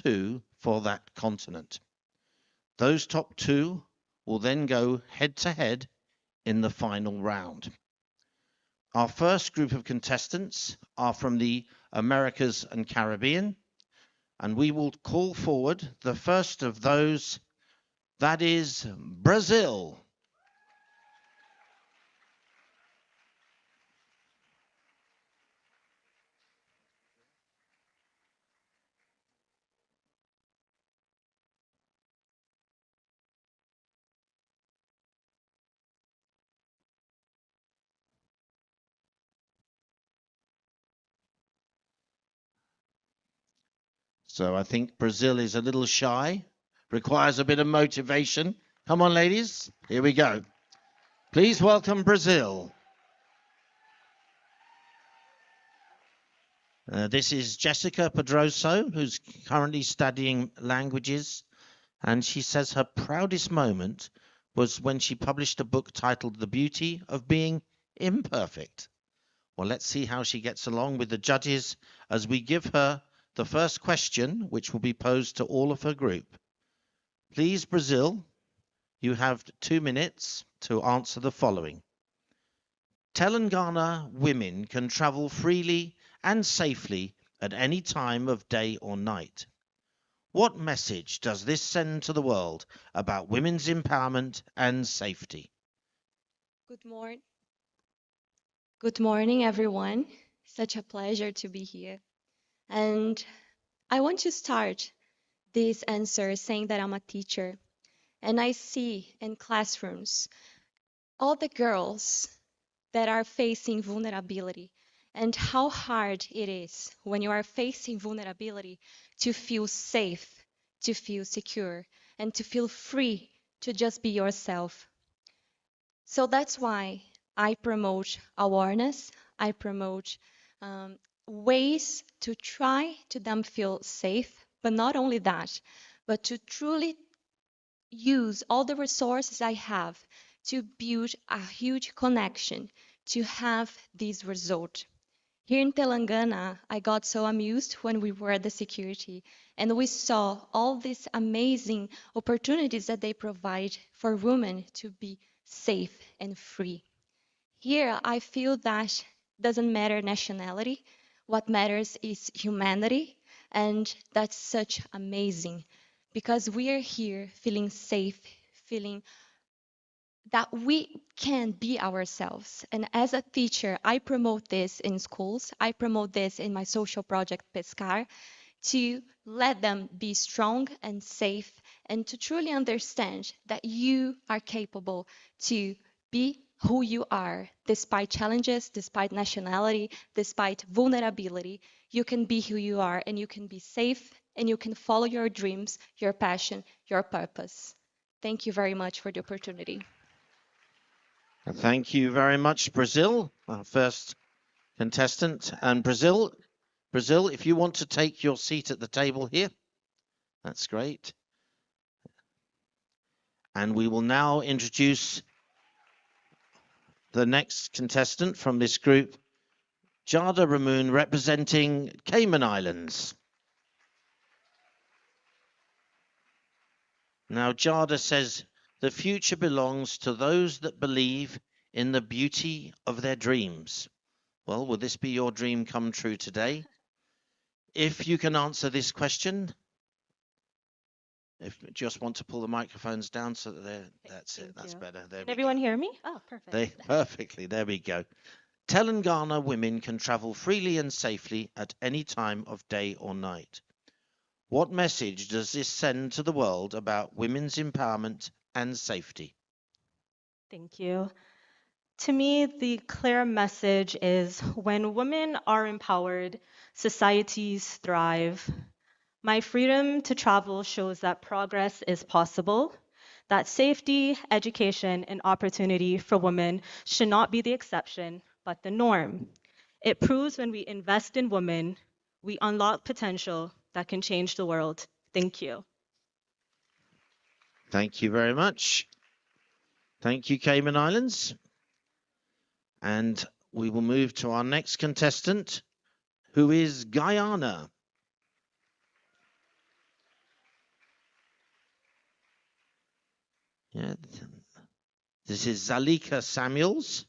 two for that continent. Those top two will then go head to head in the final round. Our first group of contestants are from the Americas and Caribbean, and we will call forward the first of those, that is Brazil. So I think Brazil is a little shy, requires a bit of motivation. Come on, ladies, here we go. Please welcome Brazil. This is Jessica Pedroso, who's currently studying languages, and she says her proudest moment was when she published a book titled The Beauty of Being Imperfect. Well, let's see how she gets along with the judges as we give her the first question, which will be posed to all of her group. Please, Brazil, you have 2 minutes to answer the following. Telangana women can travel freely and safely at any time of day or night. What message does this send to the world about women's empowerment and safety? Good morning. Good morning, everyone. Such a pleasure to be here. And I want to start this answer saying that I'm a teacher, and I see in classrooms all the girls that are facing vulnerability and how hard it is when you are facing vulnerability to feel safe, to feel secure, and to feel free to just be yourself. So that's why I promote awareness. I promote ways to try to them feel safe, but not only that, but to truly use all the resources I have to build a huge connection to have this result. Here in Telangana, I got so amused when we were at the security and we saw all these amazing opportunities that they provide for women to be safe and free. Here, I feel that doesn't matter nationality. What matters is humanity, and that's such amazing because we are here feeling safe, feeling that we can be ourselves. And as a teacher, I promote this in schools. I promote this in my social project, Pescar, to let them be strong and safe and to truly understand that you are capable to be who you are, despite challenges, despite nationality, despite vulnerability. You can be who you are and you can be safe and you can follow your dreams, your passion, your purpose. Thank you very much for the opportunity. Thank you very much, Brazil, our first contestant. And Brazil, if you want to take your seat at the table here, that's great. And we will now introduce the next contestant from this group, Jada Ramoon, representing Cayman Islands. Now, Jada says, the future belongs to those that believe in the beauty of their dreams. Well, will this be your dream come true today? If you can answer this question, if you just want to pull the microphones down so that that's it, that's better. There Can everyone hear me? Oh, perfect. Perfectly, there we go. Telangana women can travel freely and safely at any time of day or night. What message does this send to the world about women's empowerment and safety? Thank you. To me, the clear message is when women are empowered, societies thrive. My freedom to travel shows that progress is possible, that safety, education, and opportunity for women should not be the exception, but the norm. It proves when we invest in women, we unlock potential that can change the world. Thank you. Thank you very much. Thank you, Cayman Islands. And we will move to our next contestant, who is Guyana. Yeah. This is Zalika Samuels.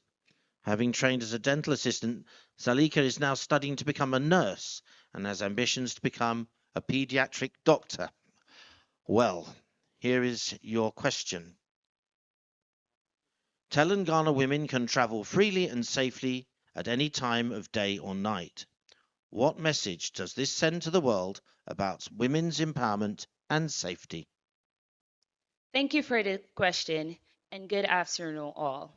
Having trained as a dental assistant, Zalika is now studying to become a nurse and has ambitions to become a pediatric doctor. Well, here is your question. Telangana women can travel freely and safely at any time of day or night. What message does this send to the world about women's empowerment and safety? Thank you for the question, and good afternoon, all.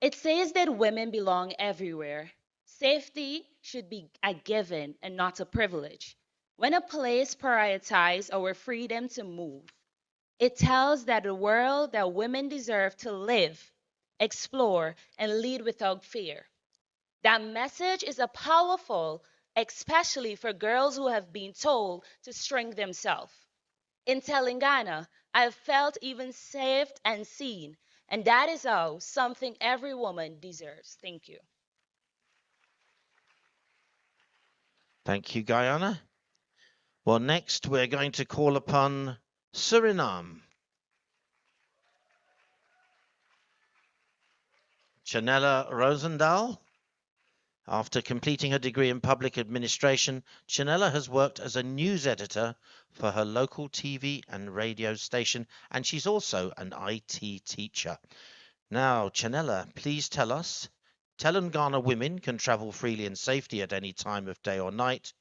It says that women belong everywhere. Safety should be a given and not a privilege. When a place prioritizes our freedom to move, it tells that the world that women deserve to live, explore, and lead without fear. That message is a powerful, especially for girls who have been told to shrink themselves. In Telangana, I've felt even safe and seen, and that is how something every woman deserves. Thank you. Thank you, Guyana. Well, next we're going to call upon Suriname. Chanella Rosendahl. After completing her degree in public administration, Chanella has worked as a news editor for her local TV and radio station, and she's also an IT teacher. Now, Chanella, please tell us, Telangana women can travel freely and safely at any time of day or night.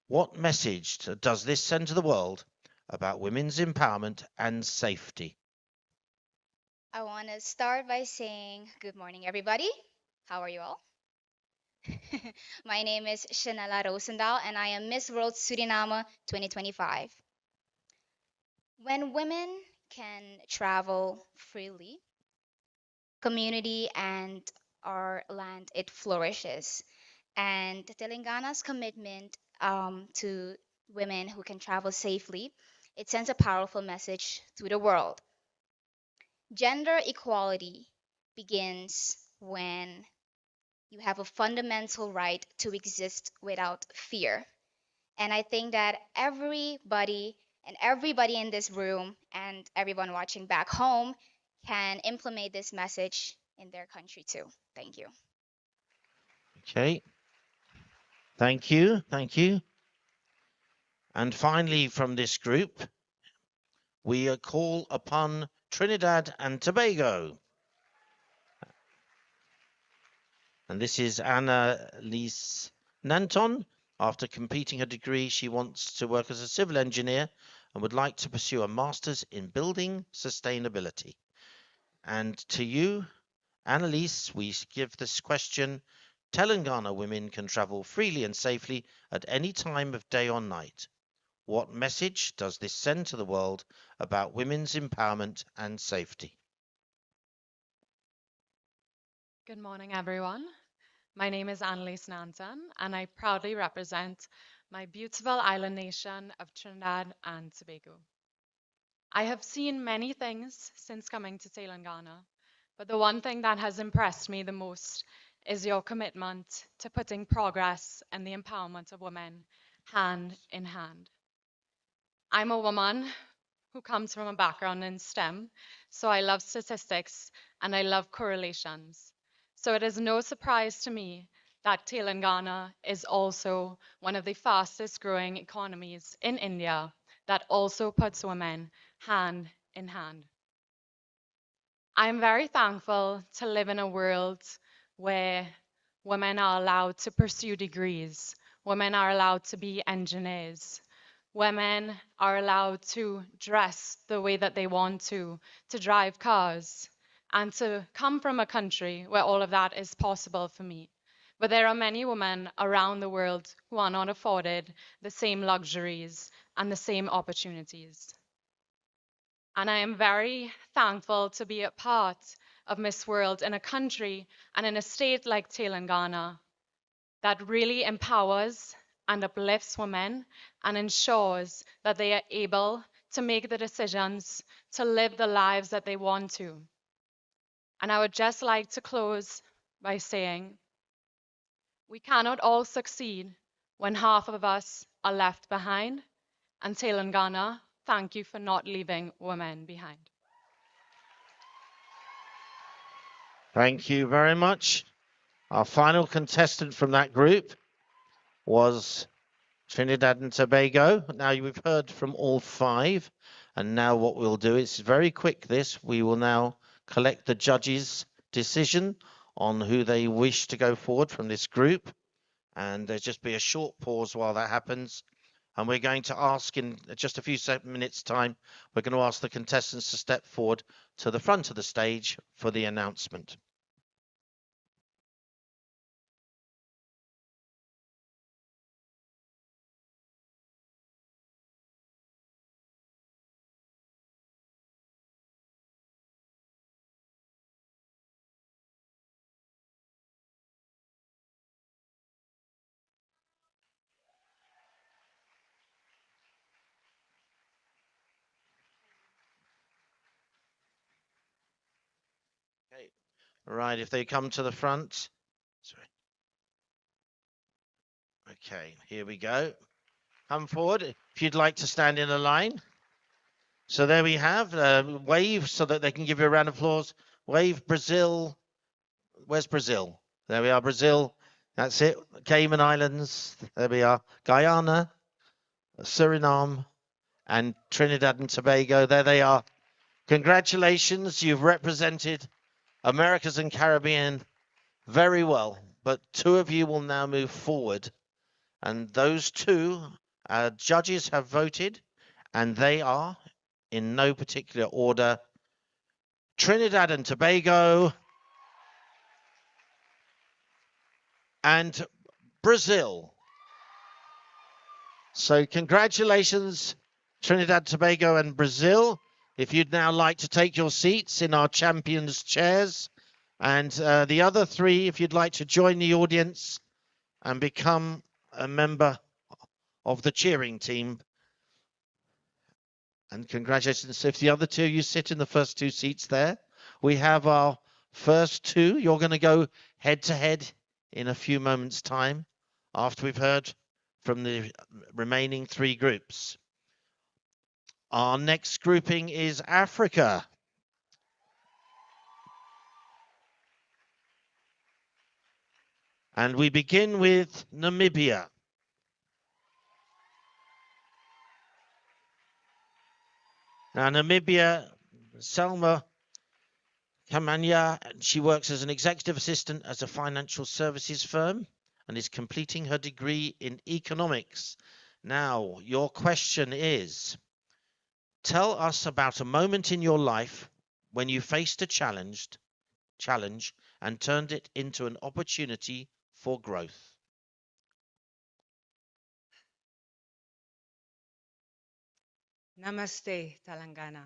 What message does this send to the world about women's empowerment and safety? I want to start by saying good morning, everybody. How are you all? My name is Shanela Rosendahl, and I am Miss World Suriname 2025. When women can travel freely, community and our land, it flourishes. And Telangana's commitment to women who can travel safely, it sends a powerful message to the world. Gender equality begins when you have a fundamental right to exist without fear. And I think that everybody in this room and everyone watching back home can implement this message in their country too. Thank you. Okay, thank you, thank you. And finally, from this group, we call upon Trinidad and Tobago. And this is Anna Lise Nanton. After completing her degree, she wants to work as a civil engineer and would like to pursue a master's in building sustainability. And to you, Annalise, we give this question. Telangana women can travel freely and safely at any time of day or night. What message does this send to the world about women's empowerment and safety? Good morning, everyone. My name is Annalise Nanton, and I proudly represent my beautiful island nation of Trinidad and Tobago. I have seen many things since coming to Telangana, but the one thing that has impressed me the most is your commitment to putting progress and the empowerment of women hand in hand. I'm a woman who comes from a background in STEM, so I love statistics and I love correlations. So it is no surprise to me that Telangana is also one of the fastest growing economies in India that also puts women hand in hand. I'm very thankful to live in a world where women are allowed to pursue degrees, women are allowed to be engineers, women are allowed to dress the way that they want to drive cars, and to come from a country where all of that is possible for me. But there are many women around the world who are not afforded the same luxuries and the same opportunities. And I am very thankful to be a part of Miss World in a country and in a state like Telangana that really empowers and uplifts women and ensures that they are able to make the decisions to live the lives that they want to. And I would just like to close by saying, we cannot all succeed when half of us are left behind. And Telangana, thank you for not leaving women behind. Thank you very much. Our final contestant from that group was Trinidad and Tobago. Now we've heard from all 5, and now what we'll do is very quick this. We will now collect the judges' decision on who they wish to go forward from this group, and there'll just be a short pause while that happens. And we're going to ask in just a few minutes' time, we're going to ask the contestants to step forward to the front of the stage for the announcement. Okay. Right, if they come to the front. Sorry. Okay, here we go. Come forward if you'd like to stand in a line. So there we have, wave so that they can give you a round of applause. Wave Brazil. Where's Brazil? There we are, Brazil. That's it. Cayman Islands. There we are. Guyana, Suriname, and Trinidad and Tobago. There they are. Congratulations. You've represented Americas and Caribbean very well. But 2 of you will now move forward. And those 2 judges have voted, and they are, in no particular order, Trinidad and Tobago and Brazil. So congratulations, Trinidad, Tobago and Brazil. If you'd now like to take your seats in our champions' chairs, and the other 3, if you'd like to join the audience and become a member of the cheering team. And congratulations. If the other 2, you sit in the first 2 seats there. We have our first 2. You're going to go head to head in a few moments' time after we've heard from the remaining 3 groups. Our next grouping is Africa. And we begin with Namibia. Now, Namibia, Selma Kamanya, she works as an executive assistant at a financial services firm and is completing her degree in economics. Now, your question is, tell us about a moment in your life when you faced a challenge and turned it into an opportunity for growth. Namaste, Telangana.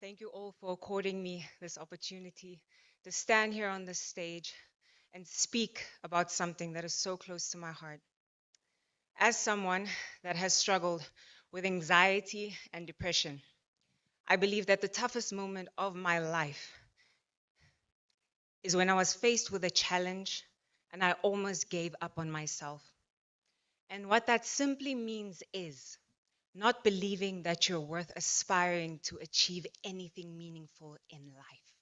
Thank you all for according me this opportunity to stand here on this stage and speak about something that is so close to my heart. As someone that has struggled with anxiety and depression, I believe that the toughest moment of my life is when I was faced with a challenge and I almost gave up on myself. And what that simply means is not believing that you're worth aspiring to achieve anything meaningful in life.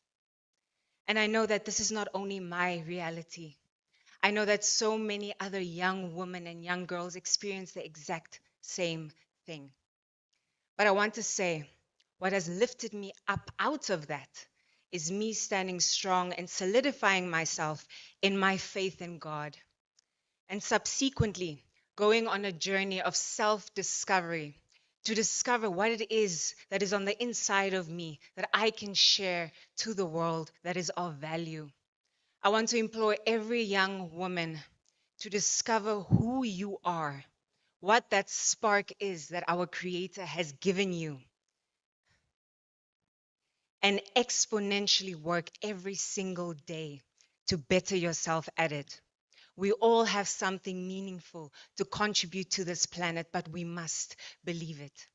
And I know that this is not only my reality. I know that so many other young women and young girls experience the exact same thing. But I want to say, what has lifted me up out of that is me standing strong and solidifying myself in my faith in God. And subsequently, going on a journey of self-discovery to discover what it is that is on the inside of me that I can share to the world that is of value. I want to implore every young woman to discover who you are, what that spark is that our Creator has given you, and exponentially work every single day to better yourself at it. We all have something meaningful to contribute to this planet, but we must believe it.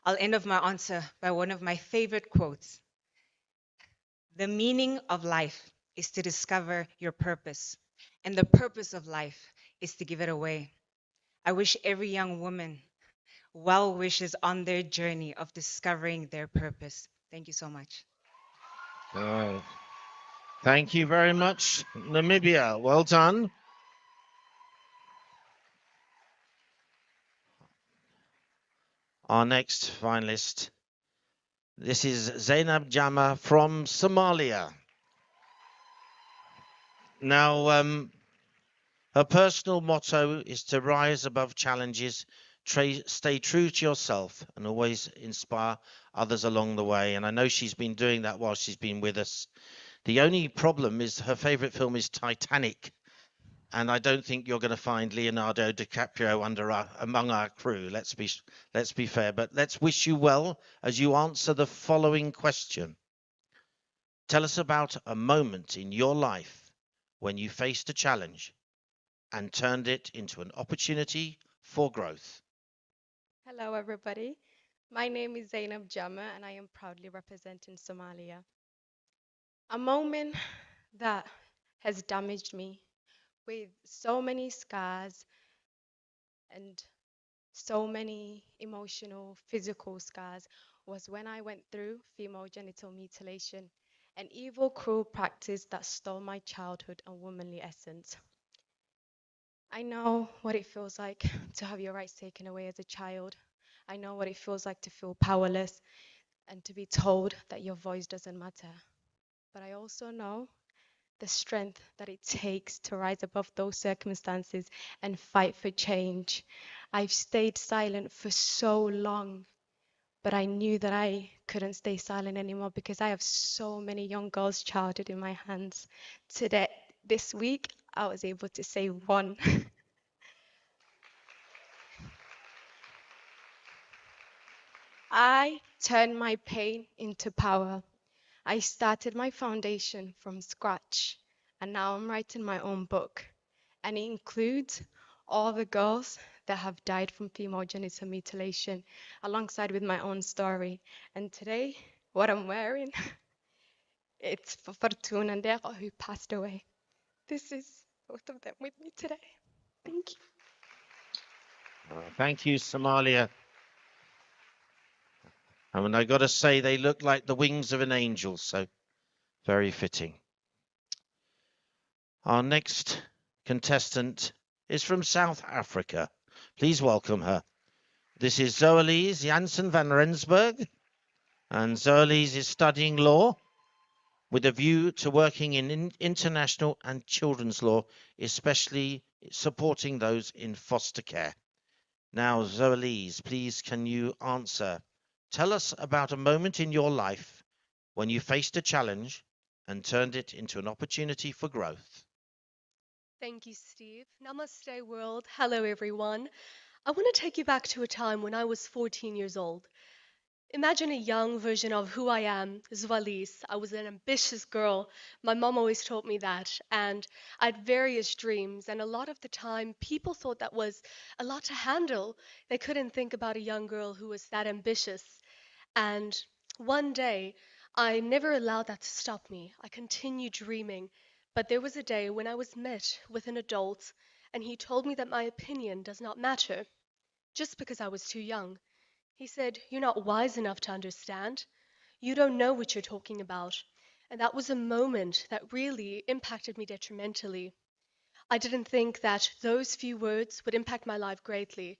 I'll end off my answer by one of my favorite quotes. The meaning of life is to discover your purpose, and the purpose of life is to give it away. I wish every young woman well wishes on their journey of discovering their purpose. Thank you so much. Thank you very much, Namibia. Well done. Our next finalist. This is Zainab Jama from Somalia. Now, her personal motto is to rise above challenges, stay true to yourself, and always inspire others along the way. And I know she's been doing that while she's been with us. The only problem is her favorite film is Titanic. And I don't think you're going to find Leonardo DiCaprio among our crew. Let's be fair, but let's wish you well as you answer the following question. Tell us about a moment in your life when you faced a challenge and turned it into an opportunity for growth. Hello, everybody. My name is Zainab Jama, and I am proudly representing Somalia. A moment that has damaged me with so many scars and so many emotional, physical scars was when I went through female genital mutilation, an evil, cruel practice that stole my childhood and womanly essence. I know what it feels like to have your rights taken away as a child. I know what it feels like to feel powerless and to be told that your voice doesn't matter. But I also know the strength that it takes to rise above those circumstances and fight for change. I've stayed silent for so long, but I knew that I couldn't stay silent anymore because I have so many young girls' childhood in my hands. This week, I was able to say one. I turned my pain into power. I started my foundation from scratch, and now I'm writing my own book. And it includes all the girls that have died from female genital mutilation, alongside with my own story. And today, what I'm wearing, it's for Fortuna Ndero, who passed away. This is both of them with me today. Thank you. Thank you, Somalia. And I got to say, they look like the wings of an angel, so very fitting. Our next contestant is from South Africa. Please welcome her. This is Zoelise Jansen van Rensburg, and Zoelise is studying law with a view to working in international and children's law, especially supporting those in foster care. Now, Zoelise, please can you answer? Tell us about a moment in your life when you faced a challenge and turned it into an opportunity for growth. Thank you, Steve. Namaste, world. Hello, everyone. I want to take you back to a time when I was 14 years old. Imagine a young version of who I am, Zwalice. I was an ambitious girl. My mom always taught me that. And I had various dreams. And a lot of the time, people thought that was a lot to handle. They couldn't think about a young girl who was that ambitious. And one day, I never allowed that to stop me. I continued dreaming. But there was a day when I was met with an adult, and he told me that my opinion does not matter, just because I was too young. He said, "You're not wise enough to understand. You don't know what you're talking about." And that was a moment that really impacted me detrimentally. I didn't think that those few words would impact my life greatly.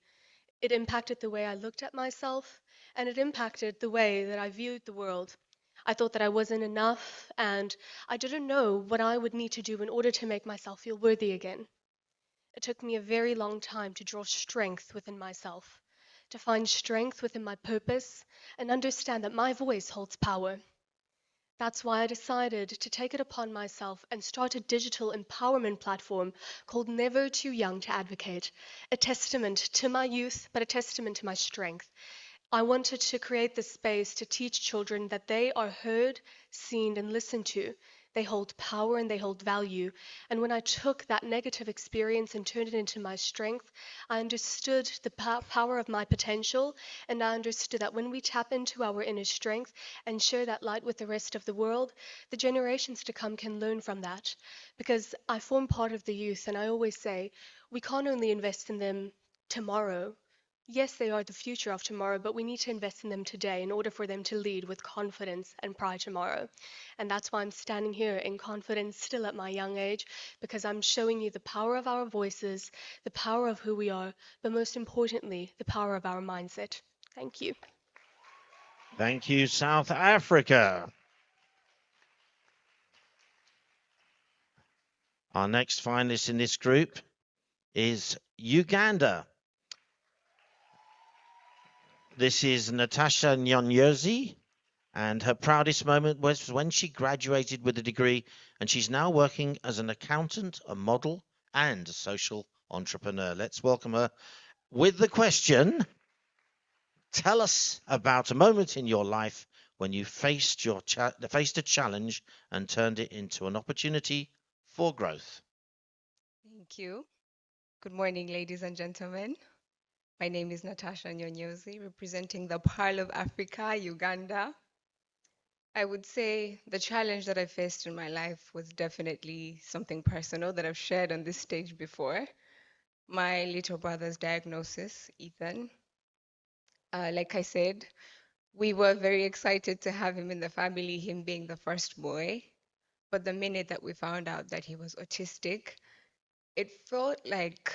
It impacted the way I looked at myself, and it impacted the way that I viewed the world. I thought that I wasn't enough, and I didn't know what I would need to do in order to make myself feel worthy again. It took me a very long time to draw strength within myself, to find strength within my purpose, and understand that my voice holds power. That's why I decided to take it upon myself and start a digital empowerment platform called Never Too Young to Advocate, a testament to my youth, but a testament to my strength. I wanted to create this space to teach children that they are heard, seen, and listened to. They hold power and they hold value. And when I took that negative experience and turned it into my strength, I understood the power of my potential. And I understood that when we tap into our inner strength and share that light with the rest of the world, the generations to come can learn from that. Because I form part of the youth, and I always say, we can't only invest in them tomorrow. Yes, they are the future of tomorrow, but we need to invest in them today in order for them to lead with confidence and pride tomorrow. And that's why I'm standing here in confidence still at my young age, because I'm showing you the power of our voices, the power of who we are, but most importantly, the power of our mindset. Thank you. Thank you, South Africa. Our next finalist in this group is Uganda. This is Natasha Nyonyozi, and her proudest moment was when she graduated with a degree, and she's now working as an accountant, a model, and a social entrepreneur. Let's welcome her with the question: tell us about a moment in your life when you faced a challenge and turned it into an opportunity for growth. Thank you. Good morning, ladies and gentlemen. My name is Natasha Nyonyozi, representing the Pearl of Africa, Uganda. I would say the challenge that I faced in my life was definitely something personal that I've shared on this stage before. My little brother's diagnosis, Ethan. Like I said, we were very excited to have him in the family, him being the first boy. But the minute that we found out that he was autistic, it felt like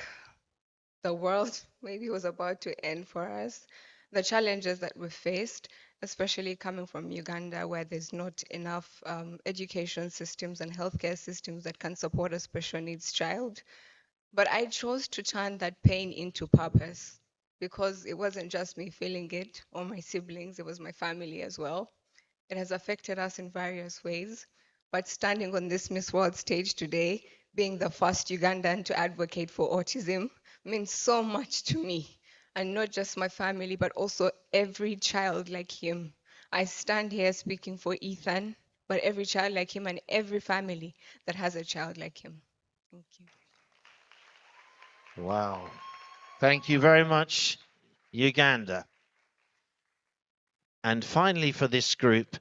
the world maybe was about to end for us. The challenges that we faced, especially coming from Uganda, where there's not enough education systems and healthcare systems that can support a special needs child. But I chose to turn that pain into purpose because it wasn't just me feeling it or my siblings, it was my family as well. It has affected us in various ways. But standing on this Miss World stage today, being the first Ugandan to advocate for autism, means so much to me. And not just my family, but also every child like him. I stand here speaking for Ethan, but every child like him and every family that has a child like him. Thank you. Wow. Thank you very much, Uganda. And finally for this group,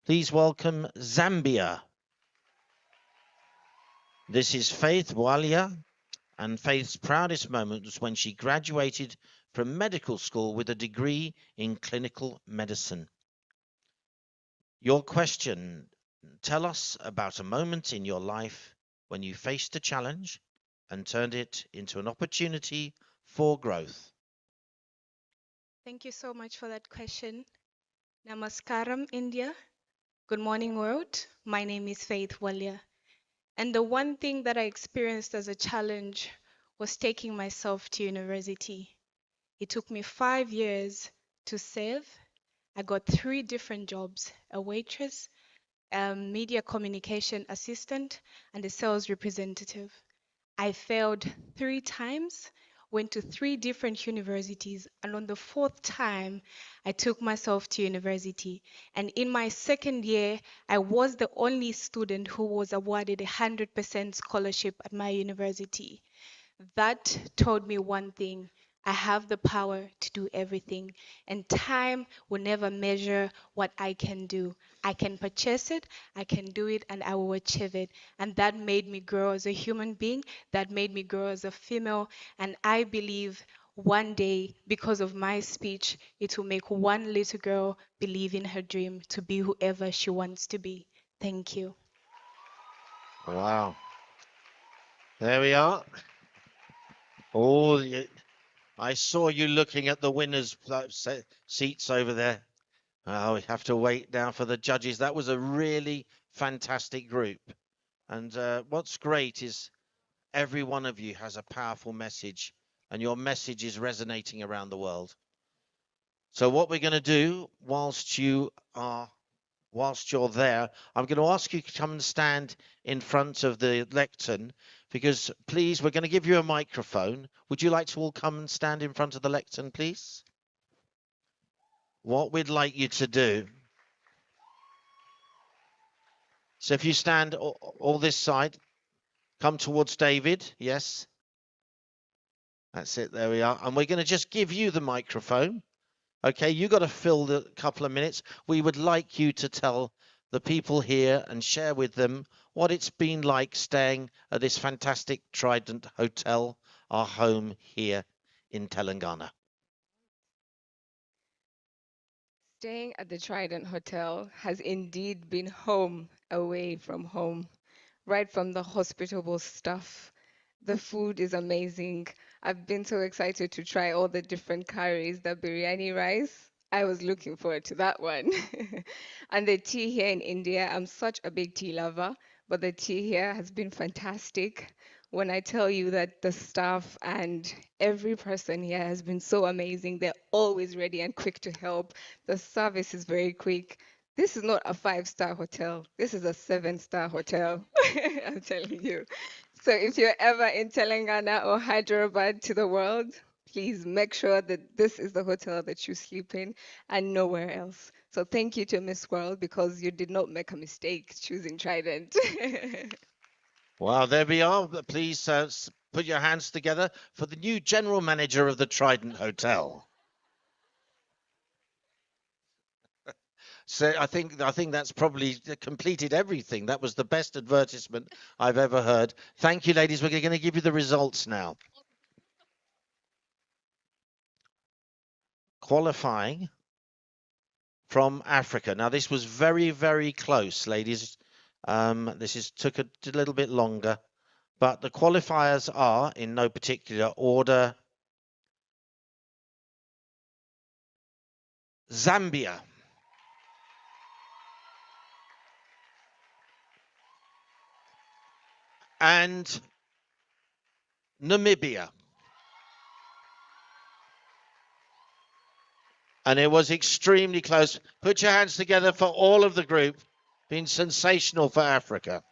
please welcome Zambia. This is Faith Walia, and Faith's proudest moment was when she graduated from medical school with a degree in clinical medicine. Your question: tell us about a moment in your life when you faced a challenge and turned it into an opportunity for growth. Thank you so much for that question. Namaskaram, India. Good morning, world. My name is Faith Walia. And the one thing that I experienced as a challenge was taking myself to university. It took me 5 years to save. I got 3 different jobs: a waitress, a media communication assistant, and a sales representative. I failed 3 times, went to 3 different universities, and on the 4th time, I took myself to university. And in my 2nd year, I was the only student who was awarded a 100% scholarship at my university. That told me one thing: I have the power to do everything, and time will never measure what I can do. I can purchase it, I can do it, and I will achieve it. And that made me grow as a human being, that made me grow as a female, and I believe one day, because of my speech, it will make one little girl believe in her dream to be whoever she wants to be. Thank you. Wow. There we are. Oh, I saw you looking at the winners' seats over there. Oh, we have to wait now for the judges. That was a really fantastic group. And what's great is every one of you has a powerful message, and your message is resonating around the world. So what we're going to do whilst you're there, I'm going to ask you to come and stand in front of the lectern, because please, we're going to give you a microphone. Would you like to all come and stand in front of the lectern, please? What we'd like you to do, so if you stand all this side, come towards David. Yes, that's it. There we are. And we're going to just give you the microphone. Okay, you got to fill the couple of minutes. We would like you to tell the people here and share with them what it's been like staying at this fantastic Trident Hotel, our home here in Telangana. Staying at the Trident Hotel has indeed been home away from home, right from the hospitable stuff. The food is amazing. I've been so excited to try all the different curries, the biryani rice. I was looking forward to that one. And the tea here in India, I'm such a big tea lover, but the tea here has been fantastic. When I tell you that the staff and every person here has been so amazing, they're always ready and quick to help. The service is very quick. This is not a five-star hotel. This is a seven-star hotel. I'm telling you. So if you're ever in Telangana or Hyderabad to the world, please make sure that this is the hotel that you sleep in and nowhere else. So thank you to Miss World because you did not make a mistake choosing Trident. Wow, there we are. Please put your hands together for the new general manager of the Trident Hotel. So I think that's probably completed everything. That was the best advertisement I've ever heard. Thank you, ladies. We're going to give you the results now. Qualifying from Africa. Now, this was very, very close, ladies. Took a little bit longer, but the qualifiers are, in no particular order, Zambia, and Namibia. And it was extremely close. Put your hands together for all of the group. Been sensational for Africa.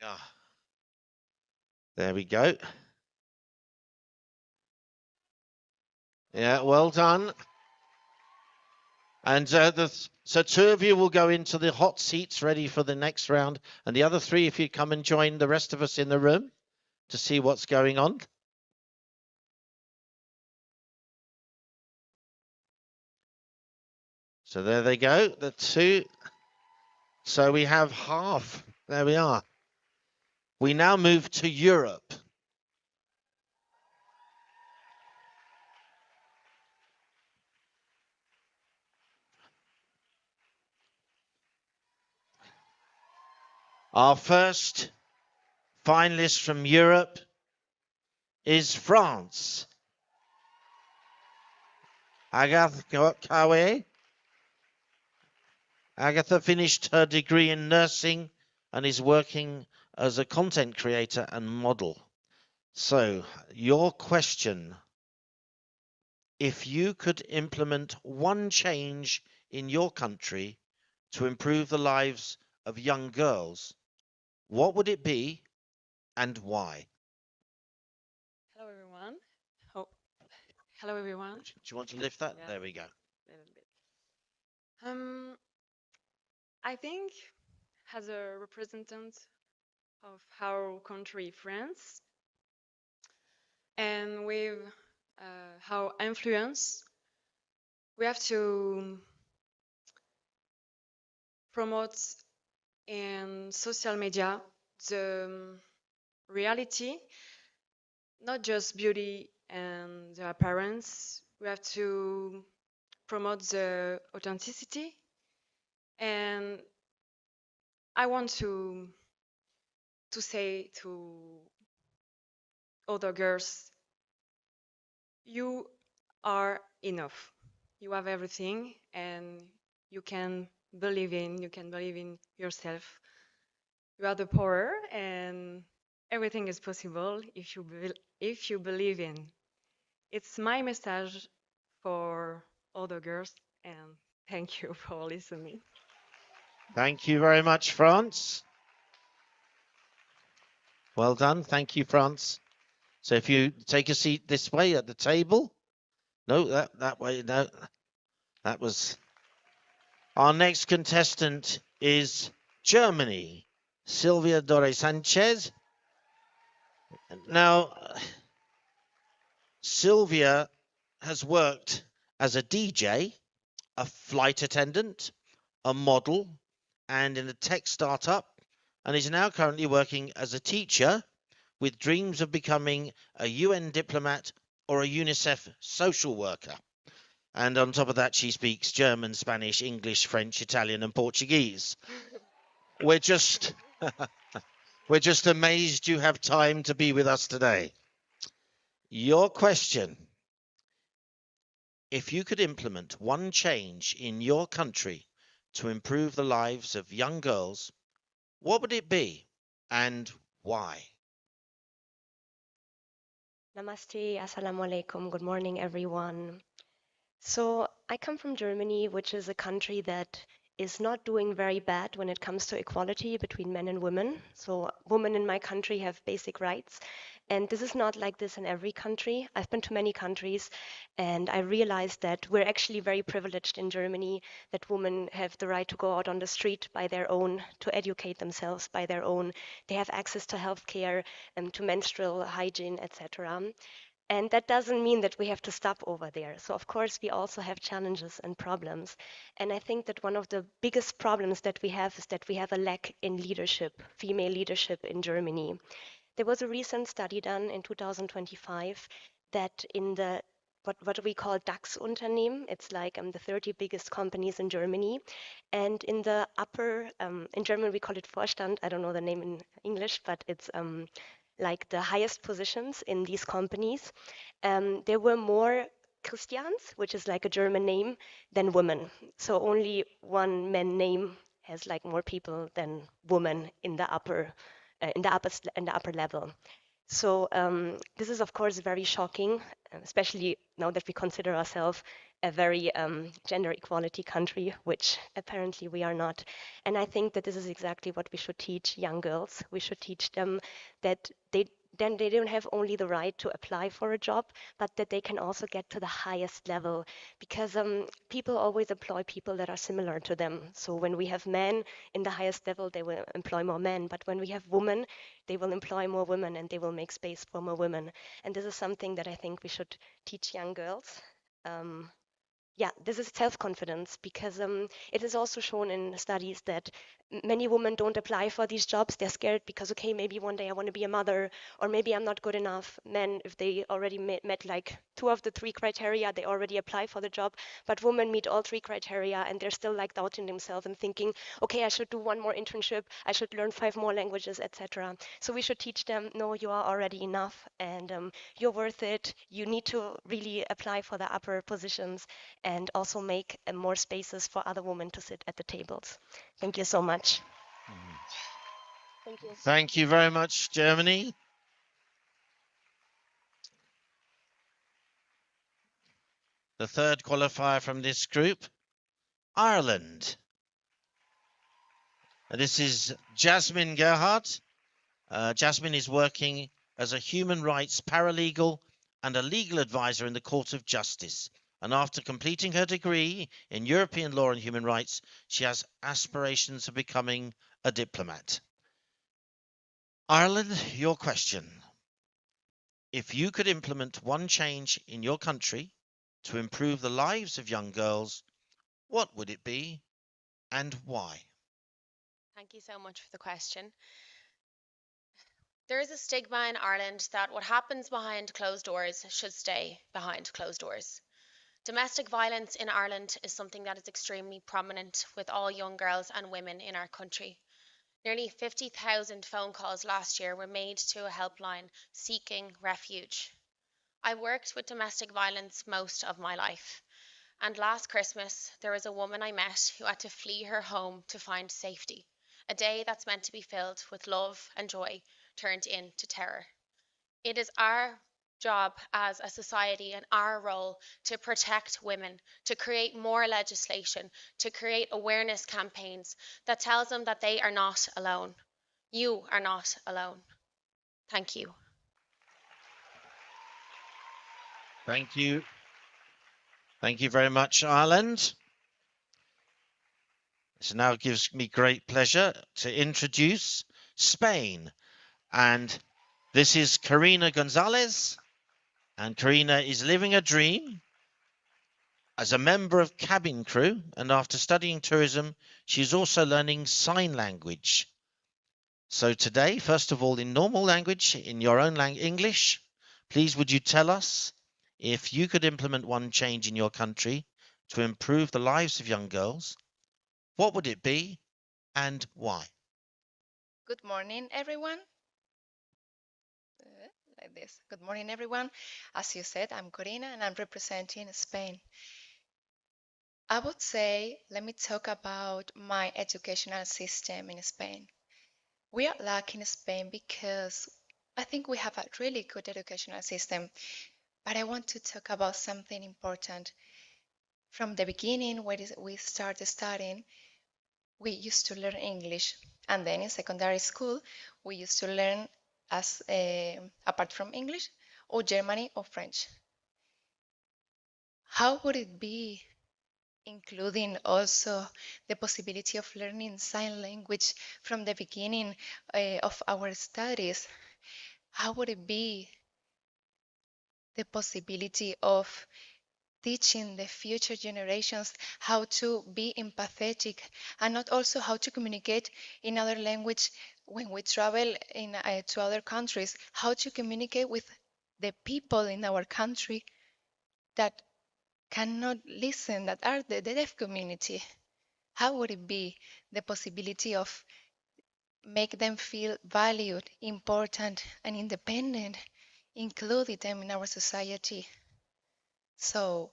Yeah. There we go. Yeah, well done. And so two of you will go into the hot seats ready for the next round. And the other three, if you come and join the rest of us in the room to see what's going on. So there they go, the two. So we have half. There we are. We now move to Europe. Our first finalist from Europe is France. Agatha finished her degree in nursing and is working as a content creator and model. So, your question: if you could implement one change in your country to improve the lives of young girls, what would it be and why? Hello, everyone. Oh, hello, everyone. Do you want to lift that? Yeah, There we go. a little bit. I think, as a representative of our country, France, and with our influence, we have to promote in social media the reality, not just beauty and the appearance. We have to promote the authenticity, and I want to say to other girls, you are enough. You have everything, and you can believe in yourself. You are the power, and everything is possible if you believe in. It's my message for other girls, and thank you for listening. Thank you very much, France. Well done. Thank you, France. So if you take a seat this way at the table. No, that way. No, that was. Our next contestant is Germany, Silvia Dore Sanchez. Now, Silvia has worked as a DJ, a flight attendant, a model, and in a tech startup, and is now currently working as a teacher with dreams of becoming a UN diplomat or a UNICEF social worker. And on top of that, she speaks German, Spanish, English, French, Italian, and Portuguese. We're just amazed you have time to be with us today. Your question: if you could implement one change in your country to improve the lives of young girls, what would it be and why? Namaste, Assalamu alaikum. Good morning, everyone. So, I come from Germany, which is a country that is not doing very bad when it comes to equality between men and women. So, women in my country have basic rights. And this is not like this in every country. I've been to many countries and I realized that we're actually very privileged in Germany, that women have the right to go out on the street by their own, to educate themselves by their own. They have access to healthcare and to menstrual hygiene, etc. And that doesn't mean that we have to stop over there. So, of course, we also have challenges and problems. And I think that one of the biggest problems that we have is that we have a lack in leadership, female leadership in Germany. There was a recent study done in 2025 that in the what we call DAX Unternehmen, it's like the 30 biggest companies in Germany. And in the upper, in German we call it Vorstand, I don't know the name in English, but it's like the highest positions in these companies. There were more Christians, which is like a German name, than women. So only one man name has like more people than women in the upper level. So this is of course very shocking, especially now that we consider ourselves a very gender equality country, which apparently we are not. And I think that this is exactly what we should teach young girls. We should teach them that they don't have only the right to apply for a job, but that they can also get to the highest level, because people always employ people that are similar to them. So when we have men in the highest level, they will employ more men. But when we have women, they will employ more women and they will make space for more women. And this is something that I think we should teach young girls. Yeah, this is self-confidence, because it is also shown in studies that many women don't apply for these jobs. They're scared because, okay, maybe one day I want to be a mother, or maybe I'm not good enough. Men, if they already met like 2 of the 3 criteria, they already apply for the job. But women meet all 3 criteria and they're still like doubting themselves and thinking, okay, I should do 1 more internship, I should learn 5 more languages, etc. So we should teach them, no, you are already enough and you're worth it. You need to really apply for the upper positions and also make more spaces for other women to sit at the tables. Thank you so much. Thank you. Thank you very much, Germany. The third qualifier from this group, Ireland. This is Jasmine Gerhardt. Jasmine is working as a human rights paralegal and a legal advisor in the Court of Justice. And after completing her degree in European law and human rights, she has aspirations of becoming a diplomat. Ireland, your question. If you could implement one change in your country to improve the lives of young girls, what would it be and why? Thank you so much for the question. There is a stigma in Ireland that what happens behind closed doors should stay behind closed doors. Domestic violence in Ireland is something that is extremely prominent with all young girls and women in our country. Nearly 50,000 phone calls last year were made to a helpline seeking refuge. I worked with domestic violence most of my life, and last Christmas there was a woman I met who had to flee her home to find safety. A day that's meant to be filled with love and joy turned into terror. It is our job as a society and our role to protect women, to create more legislation, to create awareness campaigns that tells them that they are not alone. You are not alone. Thank you. Thank you. Thank you very much, Ireland. This now gives me great pleasure to introduce Spain. And this is Karina Gonzalez. And Karina is living a dream as a member of cabin crew. And after studying tourism, she's also learning sign language. So today, first of all, in normal language, in your own English, please would you tell us if you could implement one change in your country to improve the lives of young girls, what would it be and why? Good morning, everyone. Like this. Good morning, everyone. As you said, I'm Corina and I'm representing Spain. I would say, let me talk about my educational system in Spain. We are lucky in Spain because I think we have a really good educational system, but I want to talk about something important. From the beginning, when we started studying, we used to learn English, and then in secondary school, we used to learn as apart from English, or Germany or French. How would it be including also the possibility of learning sign language from the beginning of our studies? How would it be the possibility of teaching the future generations how to be empathetic and not also how to communicate in other language when we travel to other countries, how to communicate with the people in our country that cannot listen, that are the deaf community? How would it be the possibility of make them feel valued, important, and independent, including them in our society? So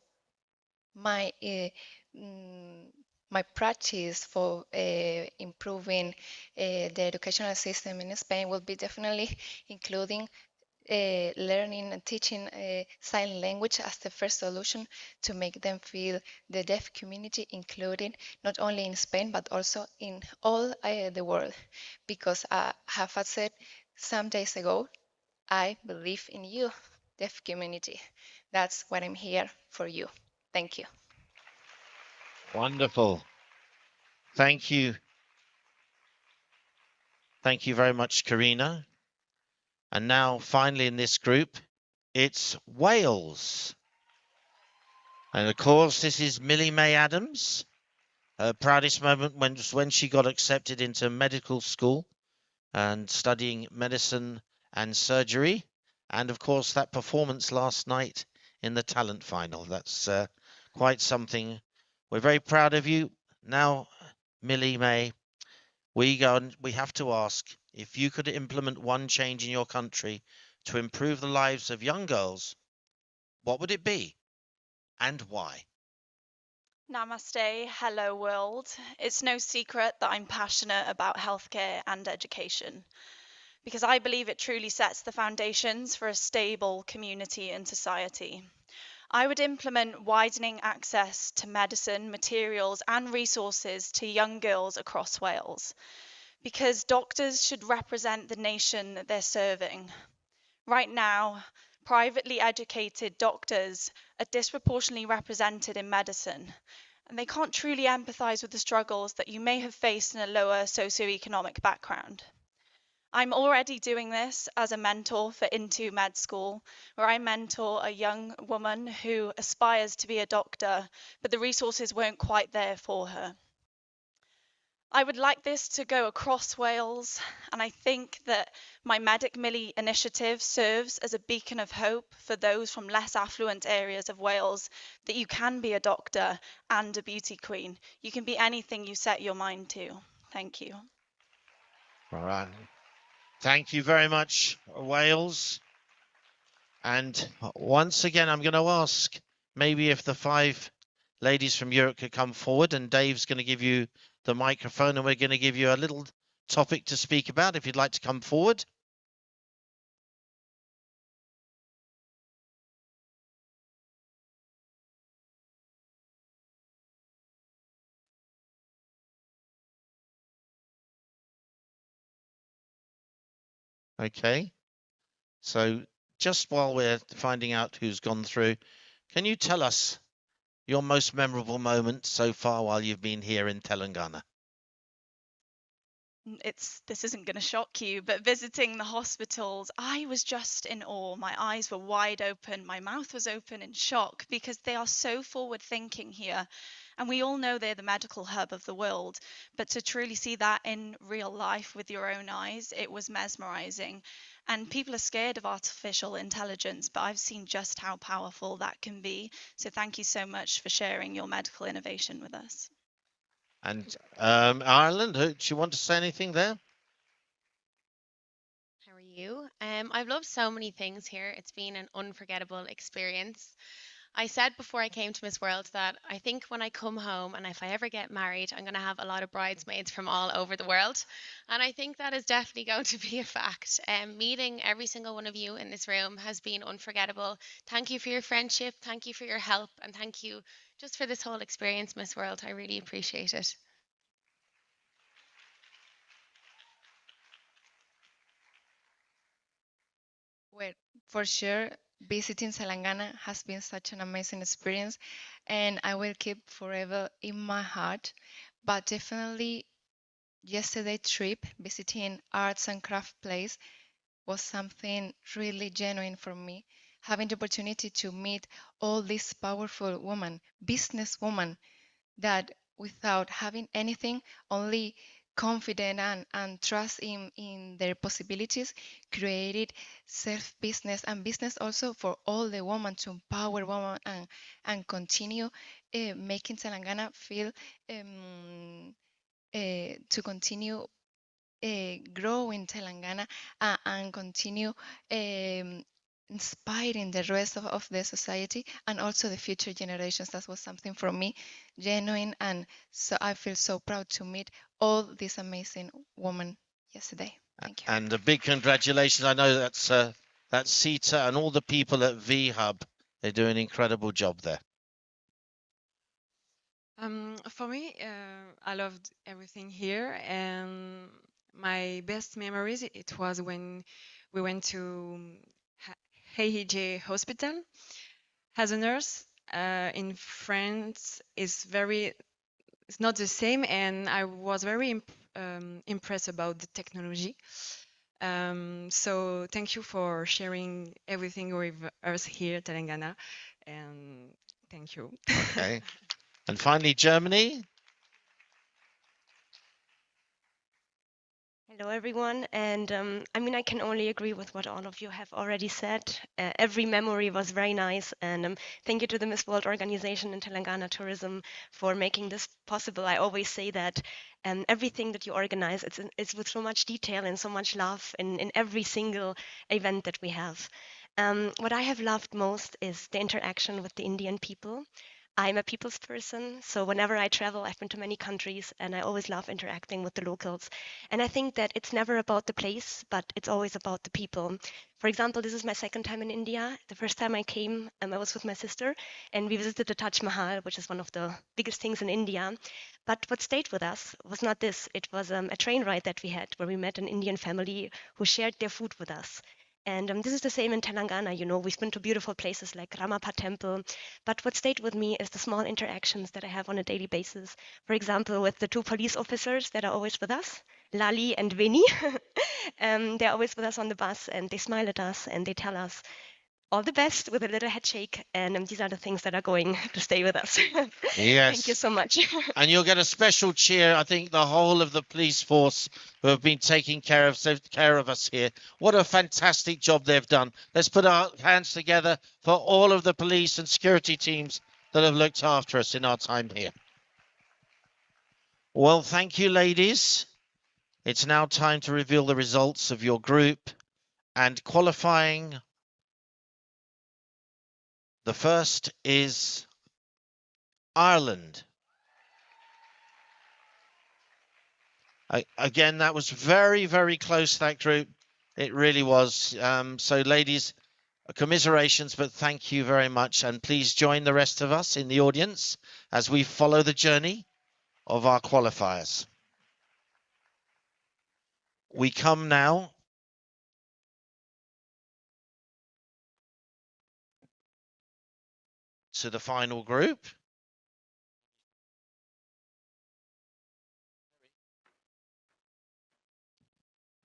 my my practice for improving the educational system in Spain will be definitely including learning and teaching sign language as the first solution to make them feel the deaf community included not only in Spain but also in all the world. Because Hafa said some days ago, I believe in you, deaf community. That's what I'm here for you. Thank you. Wonderful. Thank you. Thank you very much, Karina. And now, finally, in this group, it's Wales. And of course, this is Millie May Adams. Her proudest moment was when she got accepted into medical school and studying medicine and surgery. And of course, that performance last night in the talent final. That's quite something. We're very proud of you. Now, Millie May, we have to ask, if you could implement one change in your country to improve the lives of young girls, what would it be and why? Namaste, hello world. It's no secret that I'm passionate about healthcare and education because I believe it truly sets the foundations for a stable community and society. I would implement widening access to medicine, materials, and resources to young girls across Wales because doctors should represent the nation that they're serving. Right now, privately educated doctors are disproportionately represented in medicine, and they can't truly empathise with the struggles that you may have faced in a lower socioeconomic background. I'm already doing this as a mentor for Into Med School, where I mentor a young woman who aspires to be a doctor, but the resources weren't quite there for her. I would like this to go across Wales, and I think that my Medic Millie initiative serves as a beacon of hope for those from less affluent areas of Wales that you can be a doctor and a beauty queen. You can be anything you set your mind to. Thank you. All right. Thank you very much, Wales. And once again, I'm going to ask maybe if the 5 ladies from Europe could come forward, and Dave's going to give you the microphone and we're going to give you a little topic to speak about if you'd like to come forward. Okay. So just while we're finding out who's gone through, can you tell us your most memorable moment so far while you've been here in Telangana? This isn't going to shock you, but visiting the hospitals, I was just in awe. My eyes were wide open, my mouth was open in shock because they are so forward thinking here. And we all know they're the medical hub of the world, but to truly see that in real life with your own eyes, it was mesmerizing. And people are scared of artificial intelligence, but I've seen just how powerful that can be. So thank you so much for sharing your medical innovation with us. And Ireland, do you want to say anything there? How are you? I've loved so many things here. It's been an unforgettable experience. I said before I came to Miss World that I think when I come home and if I ever get married, I'm going to have a lot of bridesmaids from all over the world. And I think that is definitely going to be a fact. Meeting every single one of you in this room has been unforgettable. Thank you for your friendship. Thank you for your help. And thank you just for this whole experience, Miss World. I really appreciate it. Well, for sure, visiting Telangana has been such an amazing experience, and I will keep forever in my heart. But definitely, yesterday trip visiting arts and craft place was something really genuine for me. Having the opportunity to meet all these powerful women, business women, that without having anything, only confident and trust in their possibilities, created self-business and business also for all the women to empower women and continue making Telangana feel to continue grow in Telangana and continue inspiring the rest of the society and also the future generations. That was something for me genuine, and so I feel so proud to meet all these amazing women yesterday. Thank you. And a big congratulations. I know that's Sita and all the people at V Hub. They do an incredible job there. For me, I loved everything here, and my best memories it was when we went to HEJ Hospital. As a nurse in France, it's not the same, and I was very impressed about the technology. So thank you for sharing everything with us here, Telangana, and thank you. Okay. And finally, Germany. Hello, everyone. And I mean, I can only agree with what all of you have already said. Every memory was very nice. And thank you to the Miss World organization and Telangana Tourism for making this possible. I always say that everything that you organize, it's with so much detail and so much love in every single event that we have. What I have loved most is the interaction with the Indian people. I'm a people's person, so whenever I travel, I've been to many countries, and I always love interacting with the locals. And I think that it's never about the place, but it's always about the people. For example, this is my second time in India. The first time I came, I was with my sister, and we visited the Taj Mahal, which is one of the biggest things in India. But what stayed with us was not this. It was a train ride that we had where we met an Indian family who shared their food with us. And this is the same in Telangana. You know, we've been to beautiful places like Ramappa Temple. But what stayed with me is the small interactions that I have on a daily basis. For example, with the two police officers that are always with us, Lali and Veni. They're always with us on the bus, and they smile at us and they tell us all the best with a little head shake. And these are the things that are going to stay with us. Yes. Thank you so much. And you'll get a special cheer. I think the whole of the police force who have been taking care of us here. What a fantastic job they've done. Let's put our hands together for all of the police and security teams that have looked after us in our time here. Well, thank you, ladies. It's now time to reveal the results of your group, and qualifying. The first is Ireland. Again, that was very, very close, that group. It really was. So, ladies, commiserations, but thank you very much. And please join the rest of us in the audience as we follow the journey of our qualifiers. We come now to the final group.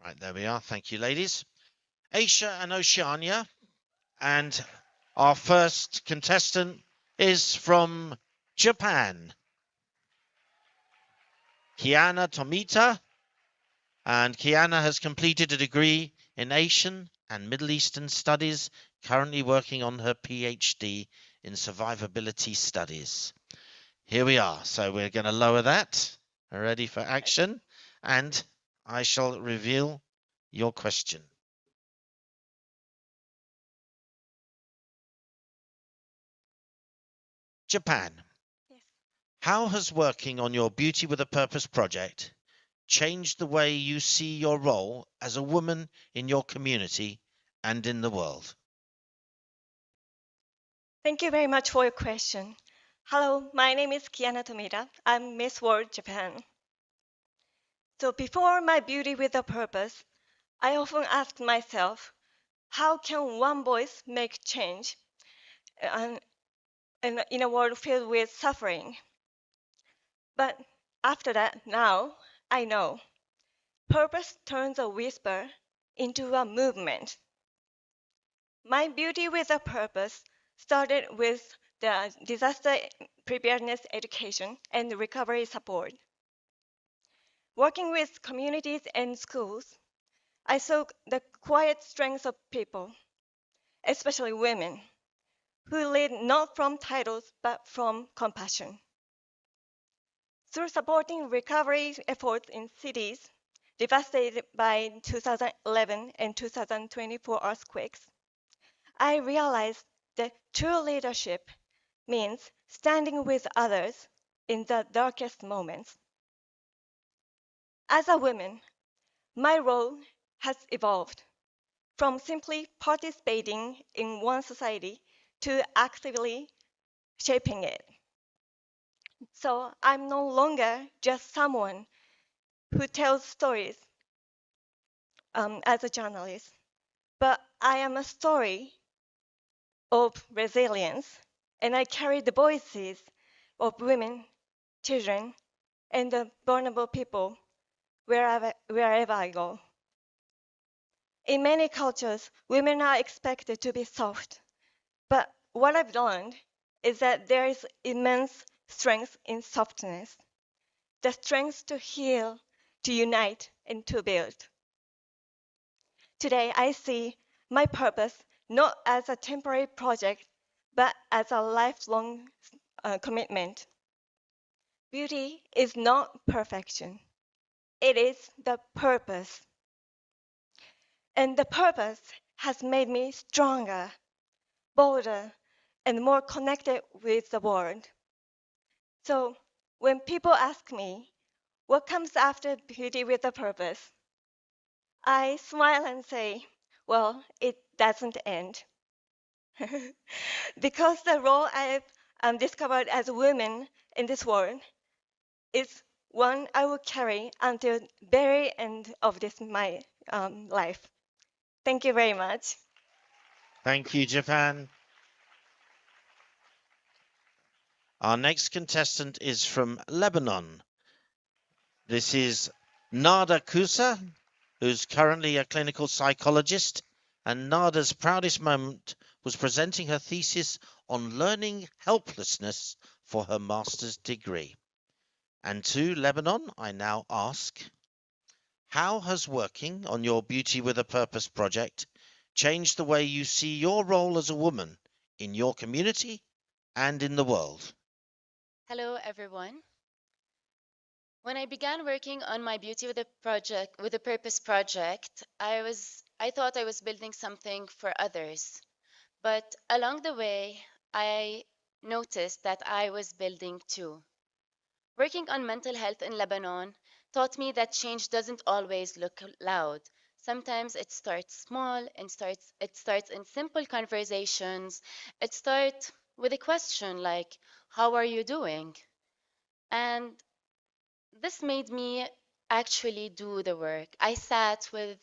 Right, there we are. Thank you, ladies. Asia and Oceania. And our first contestant is from Japan. Kiana Tomita, and Kiana has completed a degree in Asian and Middle Eastern Studies, currently working on her PhD in survivability studies. Here we are. So we're going to lower that. Ready for action? And I shall reveal your question. Japan. Yes. How has working on your Beauty with a Purpose project changed the way you see your role as a woman in your community and in the world? Thank you very much for your question. Hello, my name is Kiana Tomita. I'm Miss World Japan. So before my Beauty with a Purpose, I often asked myself, how can one voice make change in a world filled with suffering? But after that, now I know. Purpose turns a whisper into a movement. My Beauty with a Purpose started with the disaster preparedness education and recovery support. Working with communities and schools, I saw the quiet strengths of people, especially women, who lead not from titles but from compassion. Through supporting recovery efforts in cities devastated by 2011 and 2024 earthquakes, I realized that true leadership means standing with others in the darkest moments. As a woman, my role has evolved from simply participating in one society to actively shaping it. So I'm no longer just someone who tells stories as a journalist, but I am a story of resilience, and I carry the voices of women, children, and the vulnerable people wherever I go. In many cultures, women are expected to be soft, but what I've learned is that there is immense strength in softness, the strength to heal, to unite, and to build. Today, I see my purpose not as a temporary project, but as a lifelong commitment. Beauty is not perfection, it is the purpose. And the purpose has made me stronger, bolder, and more connected with the world. So when people ask me, what comes after beauty with a purpose? I smile and say, well, it doesn't end. Because the role I've discovered as a woman in this world is one I will carry until the very end of my life. Thank you very much. Thank you, Japan. Our next contestant is from Lebanon. This is Nada Kusa, who's currently a clinical psychologist, and Nada's proudest moment was presenting her thesis on learning helplessness for her master's degree. And to Lebanon, I now ask, how has working on your Beauty with a Purpose project changed the way you see your role as a woman in your community and in the world? Hello, everyone. When I began working on my Beauty with a Purpose project, I thought I was building something for others. But along the way, I noticed that I was building too. Working on mental health in Lebanon taught me that change doesn't always look loud. Sometimes it starts small and it starts in simple conversations. It starts with a question like, how are you doing? And this made me actually do the work. I sat with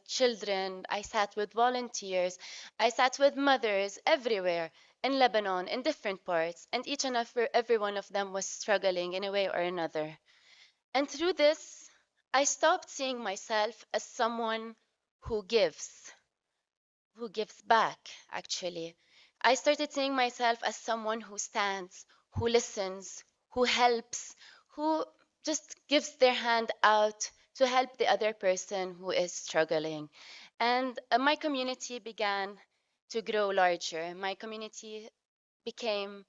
children, I sat with volunteers, I sat with mothers everywhere in Lebanon, in different parts, and each and every one of them was struggling in a way or another. And through this, I stopped seeing myself as someone who gives, who gives back, actually. I started seeing myself as someone who stands, who listens, who helps, who just gives their hand out to help the other person who is struggling. And my community began to grow larger. My community became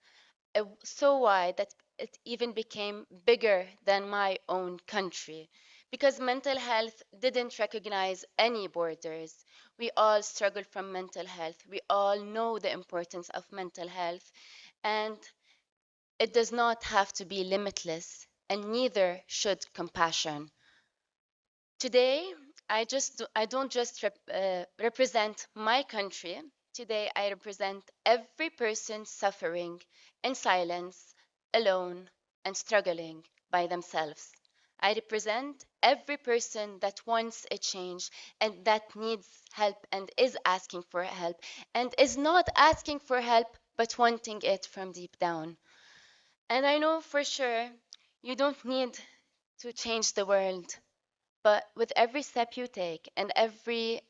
so wide that it even became bigger than my own country because mental health didn't recognize any borders. We all struggle from mental health. We all know the importance of mental health, and it does not have to be limitless, and neither should compassion. Today, I don't just represent my country. Today, I represent every person suffering in silence, alone, and struggling by themselves. I represent every person that wants a change and that needs help and is asking for help and is not asking for help but wanting it from deep down. And I know for sure you don't need to change the world, but with every step you take and every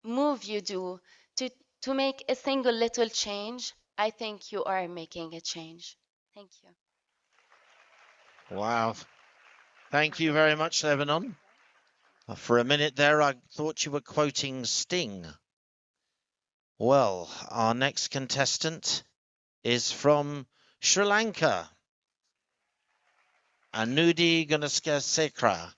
move you do to, to make a single little change, I think you are making a change. Thank you. Wow. Thank you very much, Lebanon. For a minute there, I thought you were quoting Sting. Well, our next contestant is from Sri Lanka, Anudi Gunasekara.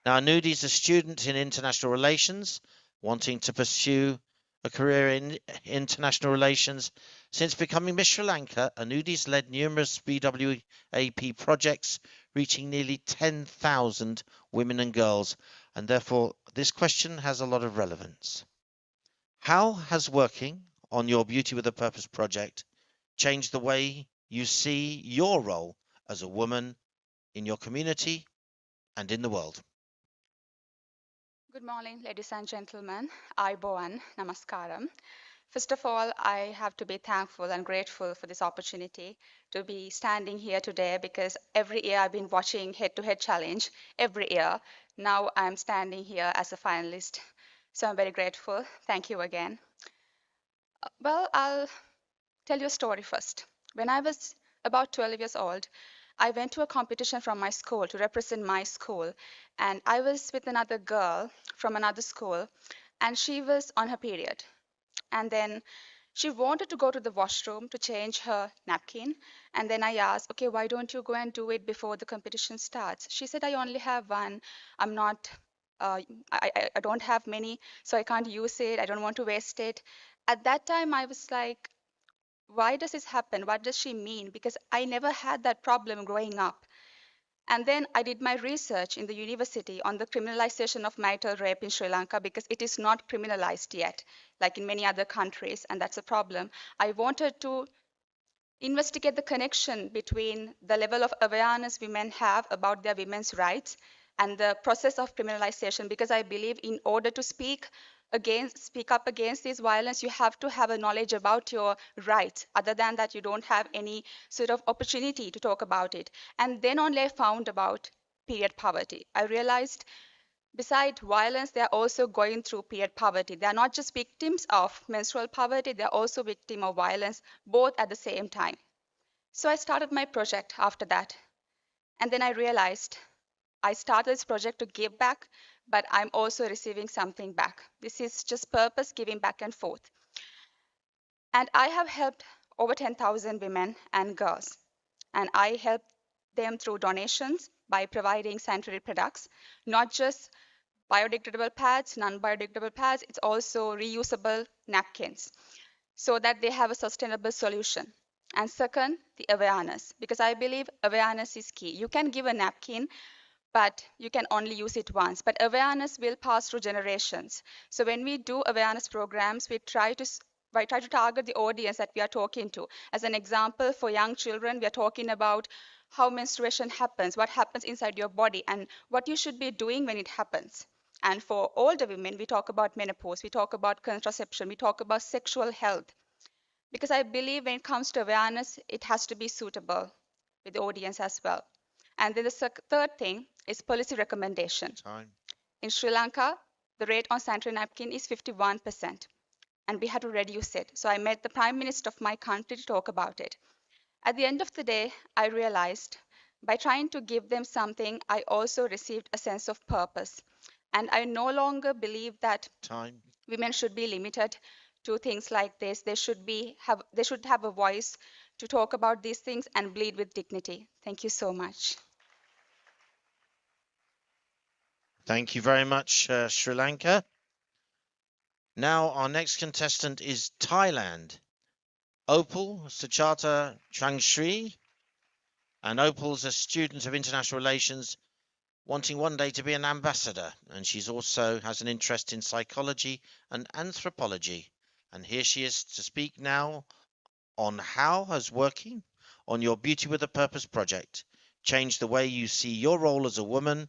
Now, Anudi is a student in international relations, wanting to pursue a career in international relations. Since becoming Miss Sri Lanka, Anudi's led numerous BWAP projects, reaching nearly 10,000 women and girls, and therefore this question has a lot of relevance. How has working on your Beauty with a Purpose project changed the way you see your role as a woman in your community and in the world? Good morning, ladies and gentlemen. Aibowan, Namaskaram. First of all, I have to be thankful and grateful for this opportunity to be standing here today because every year I've been watching Head to Head Challenge every year. Now I'm standing here as a finalist. So I'm very grateful. Thank you again. Well, I'll tell you a story first. When I was about 12 years old, I went to a competition from my school to represent my school. And I was with another girl from another school, and she was on her period. And then she wanted to go to the washroom to change her napkin. And then I asked, okay, why don't you go and do it before the competition starts? She said, I only have one. I'm not, I don't have many, so I can't use it. I don't want to waste it. At that time, I was like, why does this happen? What does she mean? Because I never had that problem growing up. And then I did my research in the university on the criminalization of marital rape in Sri Lanka because it is not criminalized yet, like in many other countries, and that's a problem. I wanted to investigate the connection between the level of awareness women have about their women's rights and the process of criminalization, because I believe in order to speak up against this violence, you have to have a knowledge about your rights. Other than that, you don't have any sort of opportunity to talk about it. And then only I found about period poverty. I realized besides violence, they are also going through period poverty. They are not just victims of menstrual poverty, they are also victims of violence, both at the same time. So I started my project after that. And then I realized I started this project to give back, but I'm also receiving something back. This is just purpose giving back and forth. And I have helped over 10,000 women and girls. And I help them through donations by providing sanitary products, not just biodegradable pads, non-biodegradable pads, it's also reusable napkins so that they have a sustainable solution. And second, the awareness, because I believe awareness is key. You can give a napkin, but you can only use it once. But awareness will pass through generations. So when we do awareness programs, we try to target the audience that we are talking to. As an example, for young children, we are talking about how menstruation happens, what happens inside your body, and what you should be doing when it happens. And for older women, we talk about menopause, we talk about contraception, we talk about sexual health. Because I believe when it comes to awareness, it has to be suitable with the audience as well. And then the third thing is policy recommendation. Time. In Sri Lanka, the rate on sanitary napkin is 51%, and we had to reduce it. So I met the Prime Minister of my country to talk about it. At the end of the day, I realized By trying to give them something, I also received a sense of purpose. And I no longer believe that Time. women should be limited to things like this. They should have a voice to talk about these things and bleed with dignity. Thank you so much. Thank you very much, Sri Lanka. Now our next contestant is Thailand. Opal Suchata Changshri. And Opal's a student of international relations, wanting one day to be an ambassador. And she's also has an interest in psychology and anthropology. And here she is to speak now on how has working on your Beauty with a Purpose project changed the way you see your role as a woman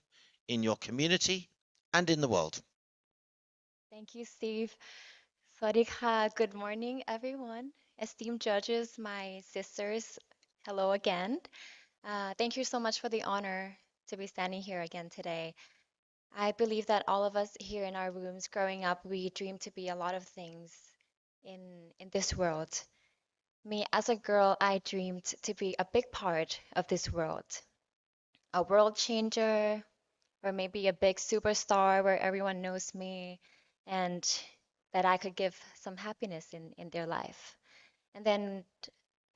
in your community and in the world. Thank you, Steve. Swadika, good morning, everyone. Esteemed judges, my sisters, hello again. Thank you so much for the honor to be standing here again today. I believe that all of us here in our rooms growing up, we dream to be a lot of things in this world. Me, as a girl, I dreamed to be a big part of this world, a world changer, or maybe a big superstar where everyone knows me and that I could give some happiness in their life. And then,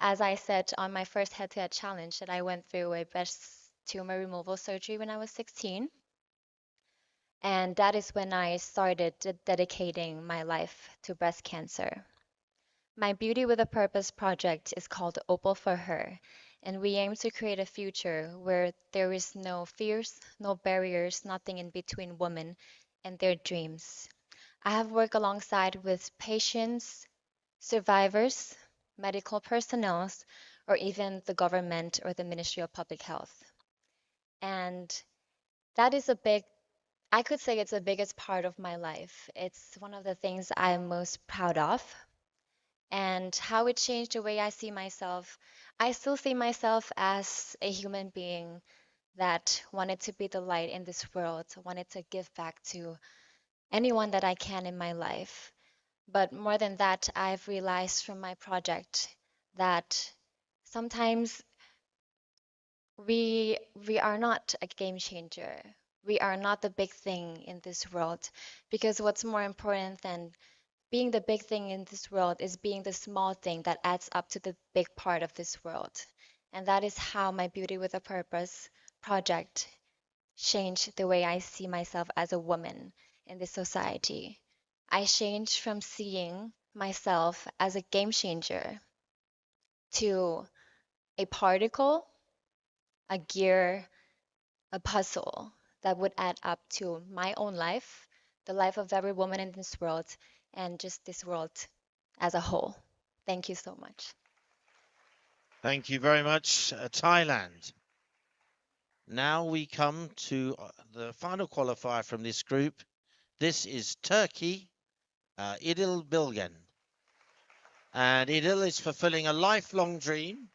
as I said on my first head-to-head challenge, that I went through a breast tumor removal surgery when I was 16. And that is when I started dedicating my life to breast cancer. My Beauty with a Purpose project is called Opal for Her, and we aim to create a future where there is no fears, no barriers, nothing in between women and their dreams. I have worked alongside with patients, survivors, medical personnel, or even the government or the Ministry of Public Health. And that is I could say it's the biggest part of my life. It's one of the things I'm most proud of. And how it changed the way I see myself. I still see myself as a human being that wanted to be the light in this world, wanted to give back to anyone that I can in my life. But more than that, I've realized from my project that sometimes we are not a game changer. We are not the big thing in this world because what's more important than being the big thing in this world is being the small thing that adds up to the big part of this world. And that is how my Beauty with a Purpose project changed the way I see myself as a woman in this society. I changed from seeing myself as a game changer to a particle, a gear, a puzzle that would add up to my own life, the life of every woman in this world, and just this world as a whole. Thank you so much. Thank you very much, Thailand. Now we come to the final qualifier from this group. This is Turkey, İdil Bilgen. And İdil is fulfilling a lifelong dream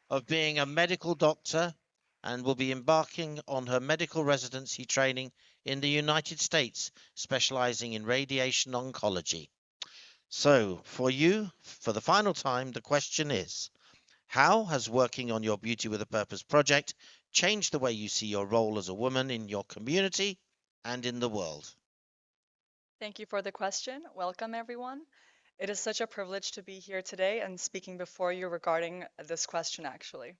of being a medical doctor and will be embarking on her medical residency training in the United States, specializing in radiation oncology. So for you, for the final time, the question is, how has working on your Beauty with a Purpose project changed the way you see your role as a woman in your community and in the world? Thank you for the question. Welcome, everyone. It is such a privilege to be here today and speaking before you regarding this question, actually.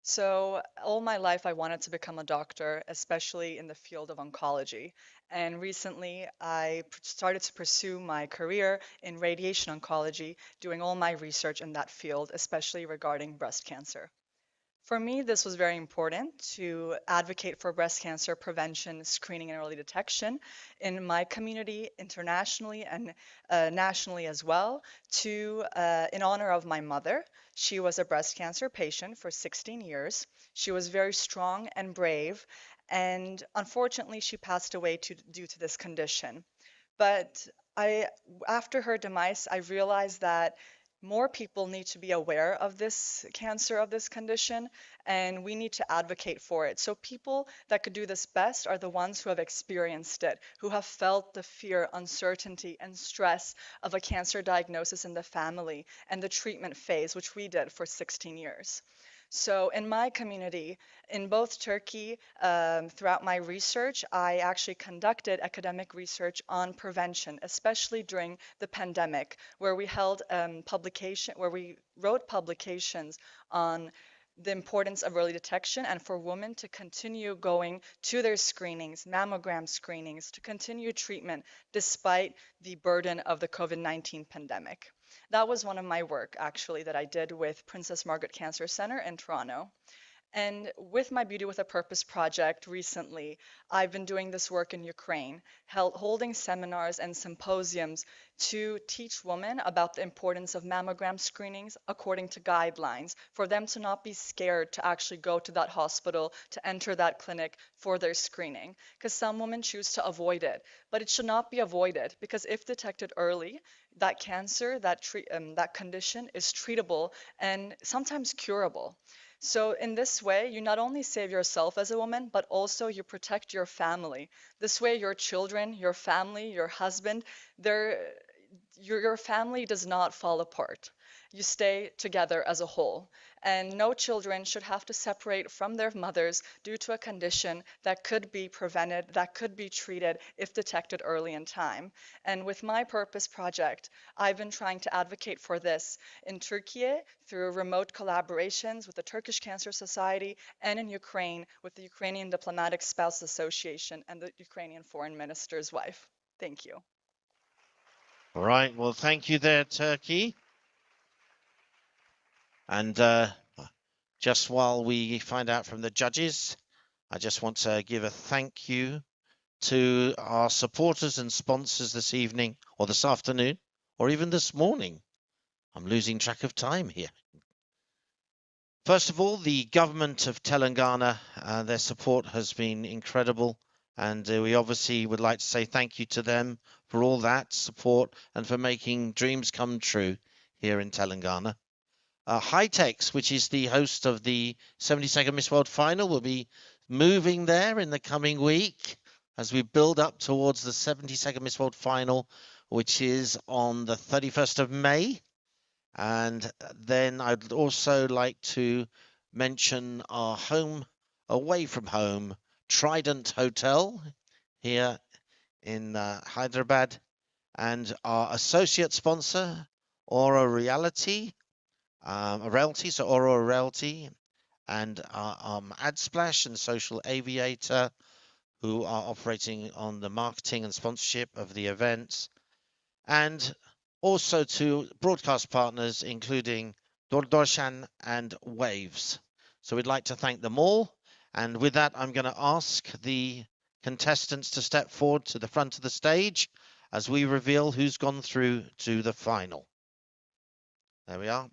So, all my life, I wanted to become a doctor, especially in the field of oncology. And recently, I started to pursue my career in radiation oncology, doing all my research in that field, especially regarding breast cancer. For me, this was very important to advocate for breast cancer prevention, screening, and early detection in my community, internationally and nationally as well, in honor of my mother. She was a breast cancer patient for 16 years. She was very strong and brave, and unfortunately, she passed away due to this condition. But after her demise, I realized that more people need to be aware of this cancer, of this condition, and we need to advocate for it. So people that could do this best are the ones who have experienced it, who have felt the fear, uncertainty, and stress of a cancer diagnosis in the family and the treatment phase, which we did for 16 years. So in my community, in both Turkey, throughout my research, I actually conducted academic research on prevention, especially during the pandemic, where we held where we wrote publications on the importance of early detection and for women to continue going to their screenings, mammogram screenings, to continue treatment despite the burden of the COVID-19 pandemic. That was one of my work, actually, that I did with Princess Margaret Cancer Center in Toronto. And with my Beauty with a Purpose project recently, I've been doing this work in Ukraine, holding seminars and symposiums to teach women about the importance of mammogram screenings according to guidelines, for them to not be scared to actually go to that hospital, to enter that clinic for their screening. Because some women choose to avoid it, but it should not be avoided, because if detected early, that cancer, that condition is treatable and sometimes curable. So in this way, you not only save yourself as a woman, but also you protect your family. This way, your children, your family, your husband, your family does not fall apart. You stay together as a whole. And no children should have to separate from their mothers due to a condition that could be prevented, that could be treated if detected early in time. And with my Purpose project, I've been trying to advocate for this in Turkey through remote collaborations with the Turkish Cancer Society, and in Ukraine with the Ukrainian Diplomatic Spouse Association and the Ukrainian Foreign Minister's wife. Thank you. All right. Well, thank you there, Turkey. And just while we find out from the judges, I just want to give a thank you to our supporters and sponsors this evening, or this afternoon, or even this morning. I'm losing track of time here. First of all, the government of Telangana, their support has been incredible, and we obviously would like to say thank you to them for all that support and for making dreams come true here in Telangana. Hightex, which is the host of the 72nd Miss World Final, will be moving there in the coming week as we build up towards the 72nd Miss World Final, which is on the 31st of May. And then I'd also like to mention our home, away from home, Trident Hotel here in Hyderabad, and our associate sponsor, Aura Reality, so Aura Realty, and AdSplash and Social Aviator, who are operating on the marketing and sponsorship of the events, and also to broadcast partners, including Doordarshan and Waves. So we'd like to thank them all. And with that, I'm going to ask the contestants to step forward to the front of the stage as we reveal who's gone through to the final. There we are.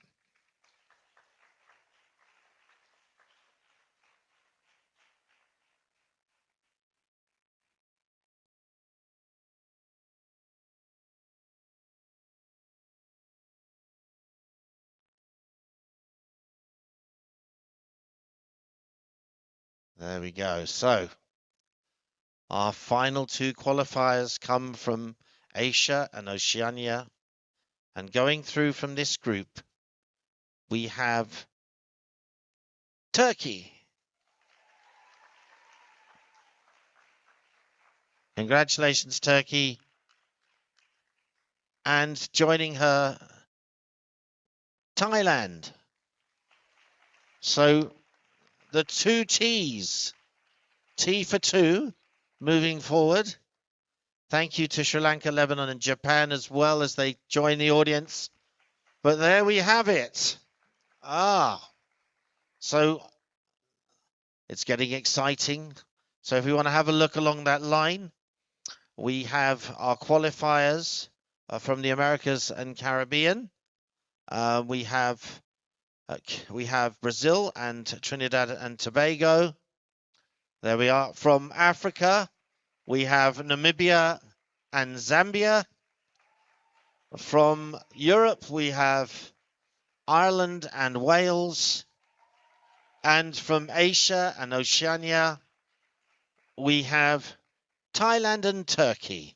There we go. So our final two qualifiers come from Asia and Oceania. And going through from this group, we have Turkey. Congratulations, Turkey. And joining her, Thailand. So the two T's, T for two, moving forward. Thank you to Sri Lanka, Lebanon, and Japan as well as they join the audience. But there we have it. So it's getting exciting. So if we want to have a look along that line, we have our qualifiers from the Americas and Caribbean. We have Brazil and Trinidad and Tobago. There we are. From Africa, we have Namibia and Zambia. From Europe, we have Ireland and Wales. And from Asia and Oceania, we have Thailand and Turkey.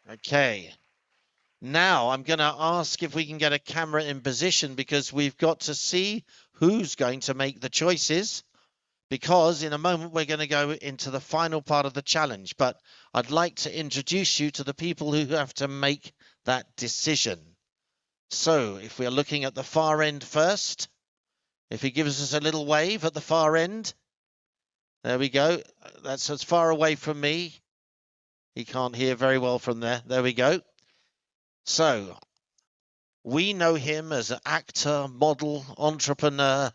Okay. Now I'm going to ask if we can get a camera in position, because we've got to see who's going to make the choices, because in a moment we're going to go into the final part of the challenge. But I'd like to introduce you to the people who have to make that decision. So if we're looking at the far end first, if he gives us a little wave at the far end, there we go. That's as far away from me. He can't hear very well from there. There we go. So we know him as an actor, model, entrepreneur,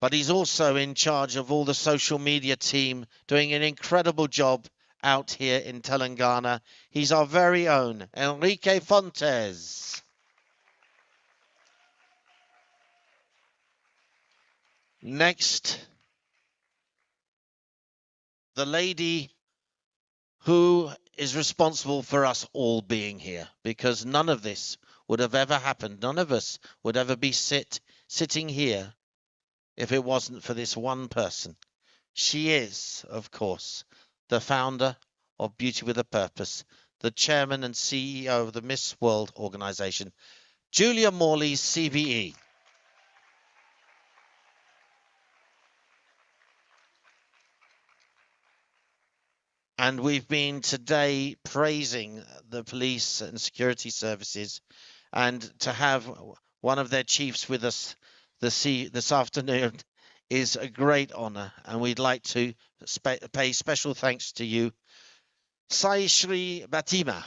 but he's also in charge of all the social media team, doing an incredible job out here in Telangana. He's our very own Enrique Fontes. Next, the lady who is responsible for us all being here, because none of this would have ever happened. None of us would ever be sitting here if it wasn't for this one person. She is, of course, the founder of Beauty with a Purpose, the chairman and CEO of the Miss World organization, Julia Morley, CVE. And we've been today praising the police and security services, and to have one of their chiefs with us this afternoon is a great honor, and we'd like to pay special thanks to you, Sai Shri Batima.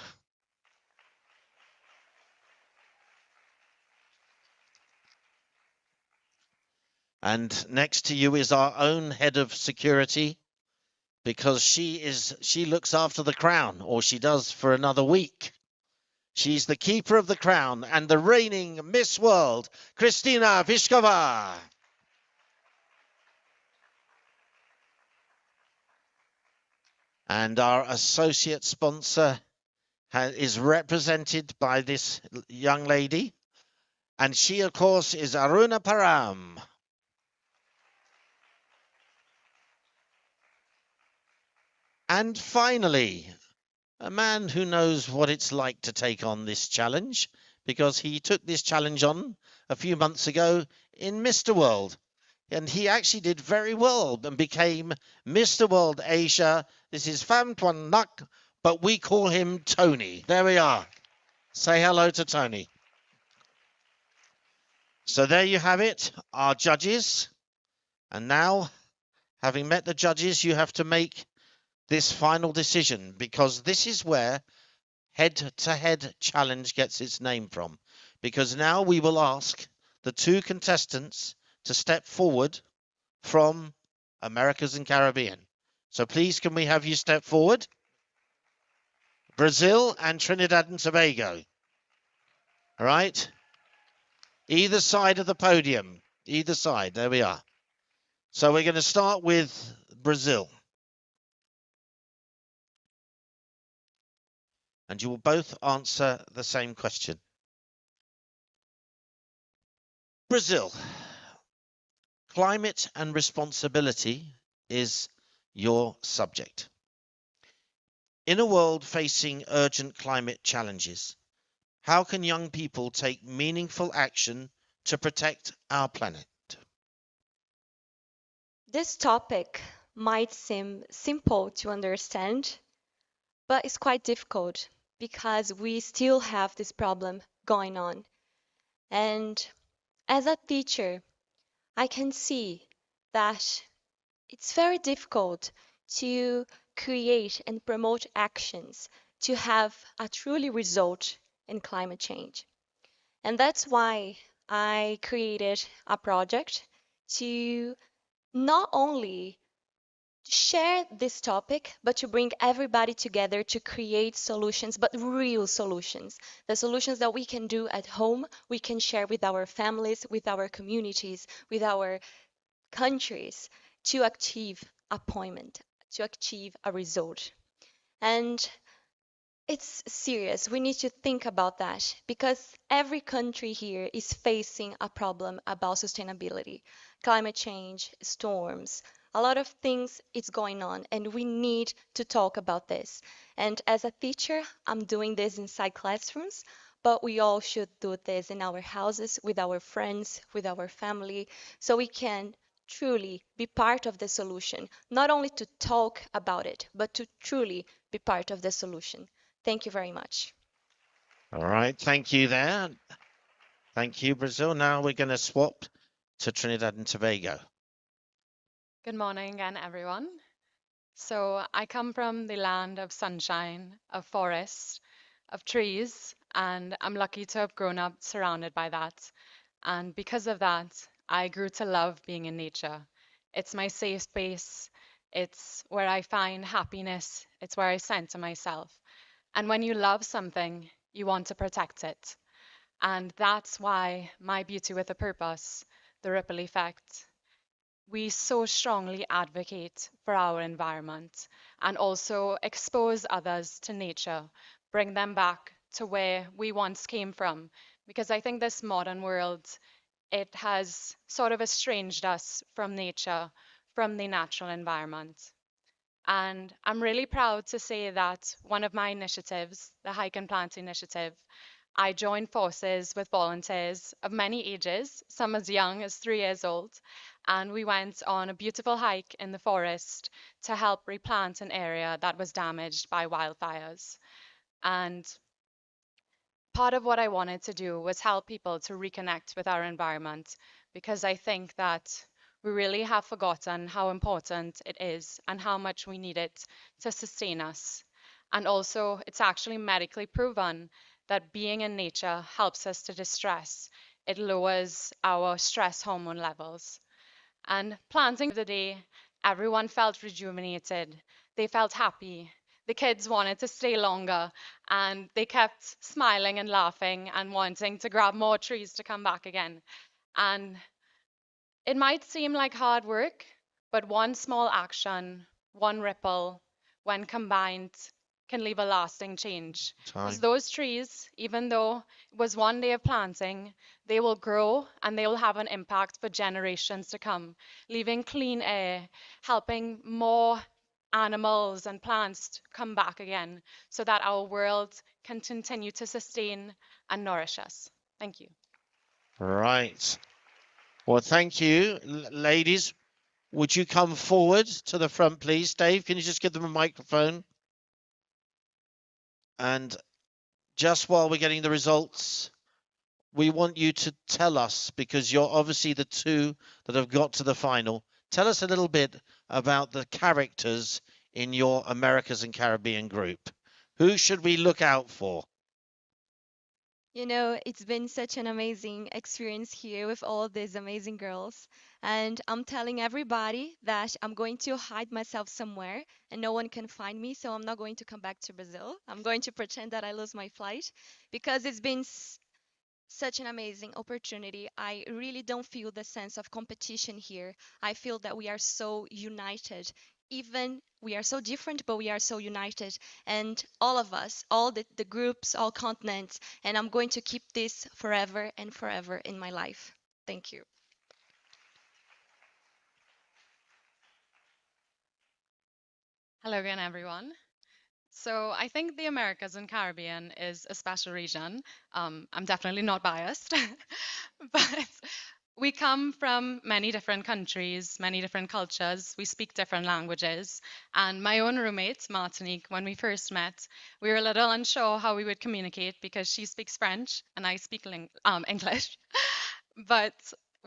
And next to you is our own head of security, because she looks after the crown, or she does for another week. She's the keeper of the crown and the reigning Miss World, Kristina Vishkova. And our associate sponsor is represented by this young lady. And she, of course, is Aruna Param. And finally, a man who knows what it's like to take on this challenge, because he took this challenge on a few months ago in Mr. World. And he actually did very well and became Mr. World Asia. This is Pham Tuan Nak, but we call him Tony. There we are. Say hello to Tony. So there you have it, our judges. And now, having met the judges, you have to make this final decision, because this is where head-to-head challenge gets its name from. Because now we will ask the two contestants to step forward from Americas and Caribbean. So please, can we have you step forward? Brazil and Trinidad and Tobago. All right. Either side of the podium. Either side. There we are. So we're going to start with Brazil. And you will both answer the same question. Brazil. Climate and responsibility is your subject. In a world facing urgent climate challenges, how can young people take meaningful action to protect our planet? This topic might seem simple to understand, but it's quite difficult because we still have this problem going on. And as a teacher, I can see that it's very difficult to create and promote actions to have a truly result in climate change. And that's why I created a project to not only share this topic, but to bring everybody together to create solutions, but real solutions. The solutions that we can do at home, we can share with our families, with our communities, with our countries to achieve a point, to achieve a result. And it's serious. We need to think about that because every country here is facing a problem about sustainability, climate change, storms, a lot of things is going on, and we need to talk about this. And as a teacher, I'm doing this inside classrooms, but we all should do this in our houses, with our friends, with our family, so we can truly be part of the solution, not only to talk about it, but to truly be part of the solution. Thank you very much. All right, thank you there. Thank you, Brazil. Now we're going to swap to Trinidad and Tobago. Good morning again, everyone. So I come from the land of sunshine, of forest, of trees, and I'm lucky to have grown up surrounded by that. And because of that, I grew to love being in nature. It's my safe space. It's where I find happiness. It's where I center myself. And when you love something, you want to protect it. And that's why my beauty with a purpose, the ripple effect, we so strongly advocate for our environment and also expose others to nature, bring them back to where we once came from. Because I think this modern world, it has sort of estranged us from nature, from the natural environment. And I'm really proud to say that one of my initiatives, the Hike and Plant Initiative, I joined forces with volunteers of many ages, some as young as 3 years old, and we went on a beautiful hike in the forest to help replant an area that was damaged by wildfires. And part of what I wanted to do was help people to reconnect with our environment because I think that we really have forgotten how important it is and how much we need it to sustain us. And also, it's actually medically proven that being in nature helps us to distress. It lowers our stress hormone levels. And planting the day, everyone felt rejuvenated. They felt happy. The kids wanted to stay longer and they kept smiling and laughing and wanting to grab more trees to come back again. And it might seem like hard work, but one small action, one ripple, when combined, can leave a lasting change. Because those trees, even though it was one day of planting, they will grow and they will have an impact for generations to come, leaving clean air, helping more animals and plants to come back again so that our world can continue to sustain and nourish us. Thank you. Right. Well, thank you, ladies. Would you come forward to the front, please? Dave, can you just give them a microphone? And just while we're getting the results, we want you to tell us, because you're obviously the two that have got to the final, tell us a little bit about the characters in your Americas and Caribbean group. Who should we look out for? You know, it's been such an amazing experience here with all these amazing girls. And I'm telling everybody that I'm going to hide myself somewhere and no one can find me. So I'm not going to come back to Brazil. I'm going to pretend that I lose my flight because it's been such an amazing opportunity. I really don't feel the sense of competition here. I feel that we are so united. Even we are so different, but we are so united. And all of us, all the groups, all continents, and I'm going to keep this forever and forever in my life. Thank you. Hello again, everyone. So I think the Americas and Caribbean is a special region. I'm definitely not biased, but we come from many different countries, many different cultures. We speak different languages. And my own roommate, Martinique, when we first met, we were a little unsure how we would communicate because she speaks French and I speak English. But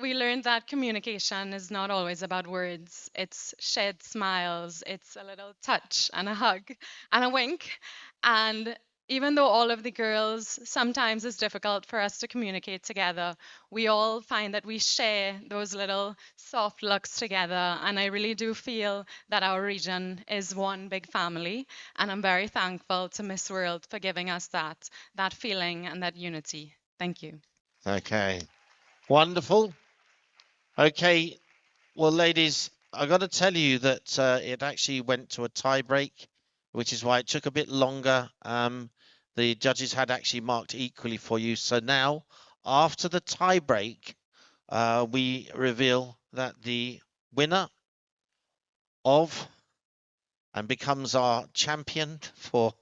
we learned that communication is not always about words. It's shared smiles, it's a little touch and a hug and a wink. And even though all of the girls sometimes it's difficult for us to communicate together, we all find that we share those little soft looks together. And I really do feel that our region is one big family. And I'm very thankful to Miss World for giving us that feeling and that unity. Thank you. Okay. Wonderful. Okay. Well, ladies, I got to tell you that it actually went to a tie break, which is why it took a bit longer. The judges had actually marked equally for you. So now, after the tie break, we reveal that the winner of and becomes our champion for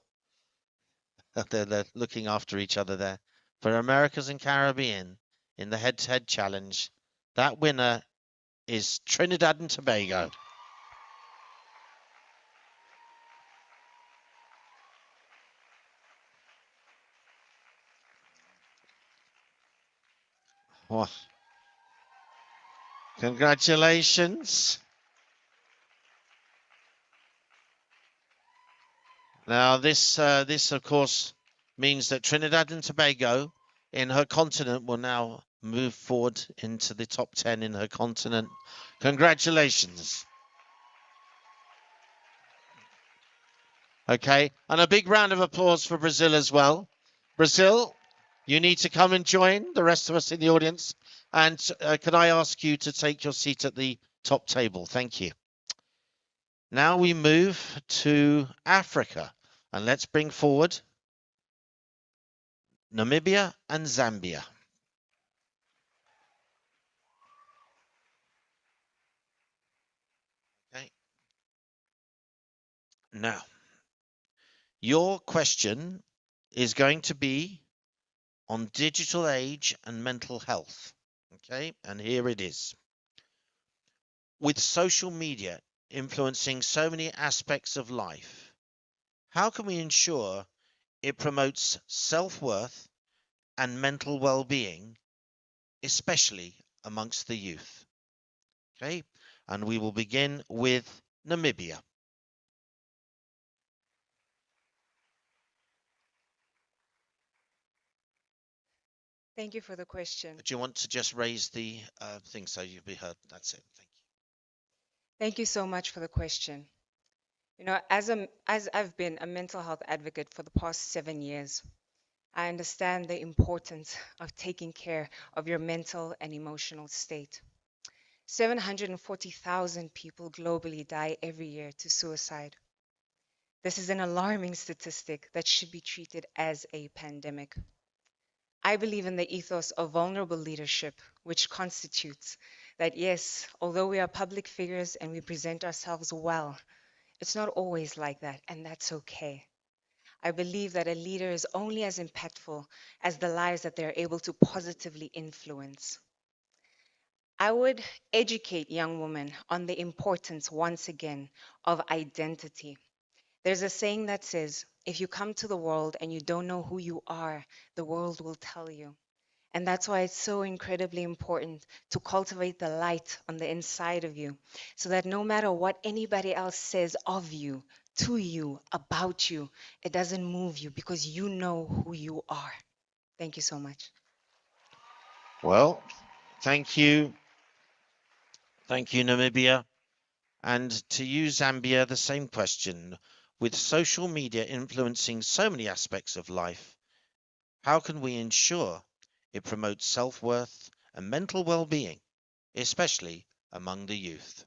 they're looking after each other there. for Americas and Caribbean in the head-to-head challenge. That winner is Trinidad and Tobago. Oh, congratulations. Now, this of course means that Trinidad and Tobago in her continent will now move forward into the top 10 in her continent. Congratulations. Okay, and a big round of applause for Brazil as well. Brazil, you need to come and join the rest of us in the audience. And can I ask you to take your seat at the top table? Thank you. Now we move to Africa, and let's bring forward Namibia and Zambia. Okay. Now, your question is going to be on digital age and mental health. Okay, and here it is. With social media influencing so many aspects of life, how can we ensure it promotes self-worth and mental well-being, especially amongst the youth? Okay, and we will begin with Namibia. Thank you for the question. Do you want to just raise the thing so you'll be heard? That's it. Thank you. Thank you so much for the question. You know, as I've been a mental health advocate for the past 7 years, I understand the importance of taking care of your mental and emotional state. 740,000 people globally die every year to suicide. This is an alarming statistic that should be treated as a pandemic. I believe in the ethos of vulnerable leadership, which constitutes that yes, although we are public figures and we present ourselves well, it's not always like that, and that's okay. I believe that a leader is only as impactful as the lives that they're able to positively influence. I would educate young women on the importance, once again, of identity. There's a saying that says, if you come to the world and you don't know who you are, the world will tell you. And that's why it's so incredibly important to cultivate the light on the inside of you, so that no matter what anybody else says of you, to you, about you, it doesn't move you because you know who you are. Thank you so much. Well, thank you. Thank you, Namibia. And to you, Zambia, the same question. With social media influencing so many aspects of life, how can we ensure it promotes self-worth and mental well-being, especially among the youth?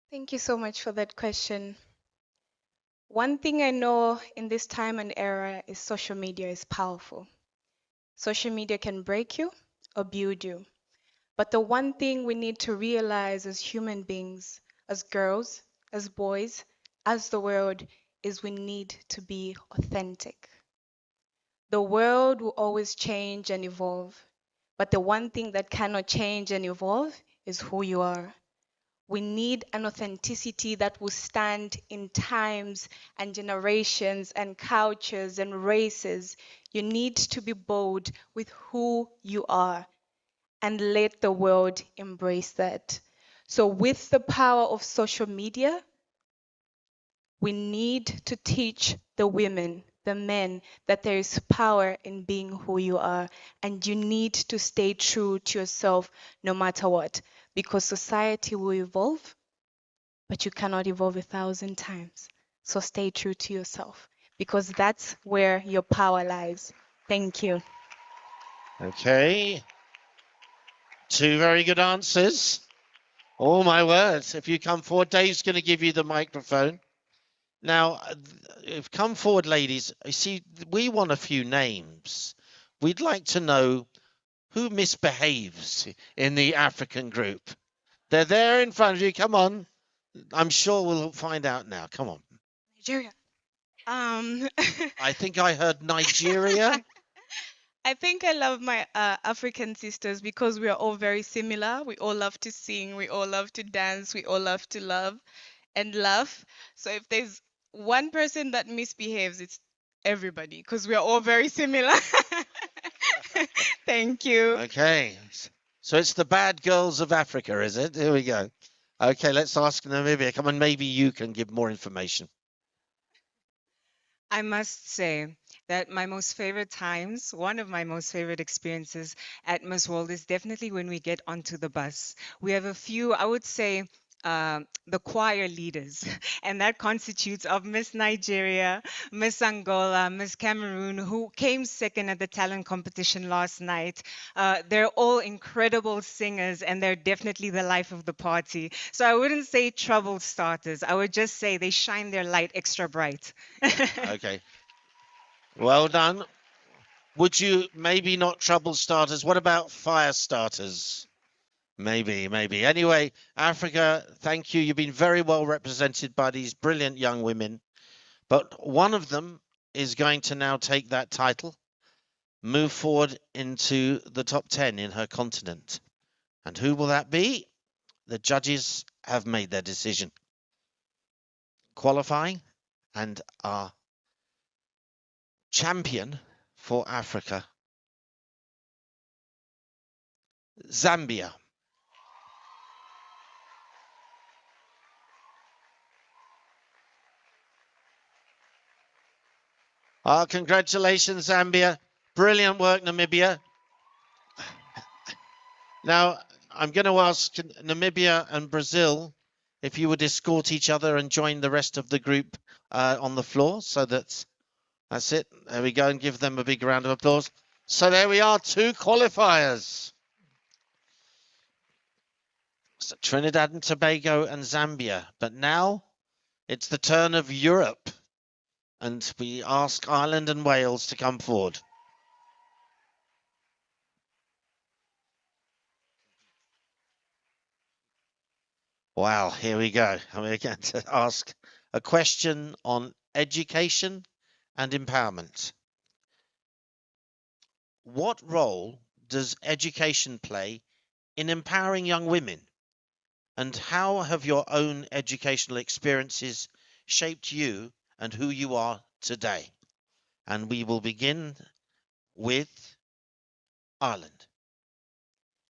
Thank you so much for that question. One thing I know in this time and era is social media is powerful. Social media can break you or build you. But the one thing we need to realize as human beings, as girls, as boys, as the world, is we need to be authentic. The world will always change and evolve, but the one thing that cannot change and evolve is who you are. We need an authenticity that will stand in times and generations and cultures and races. You need to be bold with who you are and let the world embrace that. So, with the power of social media, we need to teach the women, the men, that there is power in being who you are, and you need to stay true to yourself no matter what, because society will evolve, but you cannot evolve 1,000 times. So stay true to yourself, because that's where your power lies. Thank you. Okay. Two very good answers. Oh, my words. If you come forward, Dave's going to give you the microphone. Now, if come forward, ladies, you see, we want a few names. We'd like to know who misbehaves in the African group. They're there in front of you. Come on. I'm sure we'll find out now. Come on. Nigeria. I think I heard Nigeria. I think I love my African sisters because we are all very similar. We all love to sing, we all love to dance, we all love to love and laugh. So if there's one person that misbehaves, it's everybody because we are all very similar. Thank you. Okay. So it's the bad girls of Africa, is it? Here we go. Okay, let's ask Namibia. Come on, maybe you can give more information. I must say that my most favorite times, one of my most favorite experiences at Miss World is definitely when we get onto the bus. We have a few, I would say, the choir leaders, and that constitutes of Miss Nigeria, Miss Angola, Miss Cameroon, who came second at the talent competition last night. They're all incredible singers, and they're definitely the life of the party. So I wouldn't say trouble starters. I would just say they shine their light extra bright. Okay. Well done. Would you maybe not trouble starters? What about fire starters? Maybe, maybe. Anyway, Africa, thank you. You've been very well represented by these brilliant young women. But one of them is going to now take that title, move forward into the top 10 in her continent. And who will that be? The judges have made their decision. Qualifying, and our champion for Africa, Zambia. Congratulations, Zambia. Brilliant work, Namibia. Now, I'm going to ask Namibia and Brazil if you would escort each other and join the rest of the group on the floor. So that's it. There we go, and give them a big round of applause. So there we are, 2 qualifiers. So Trinidad and Tobago and Zambia. But now it's the turn of Europe. And we ask Ireland and Wales to come forward. Wow, here we go. And we're going to ask a question on education and empowerment. What role does education play in empowering young women? And how have your own educational experiences shaped you and who you are today? And we will begin with Ireland.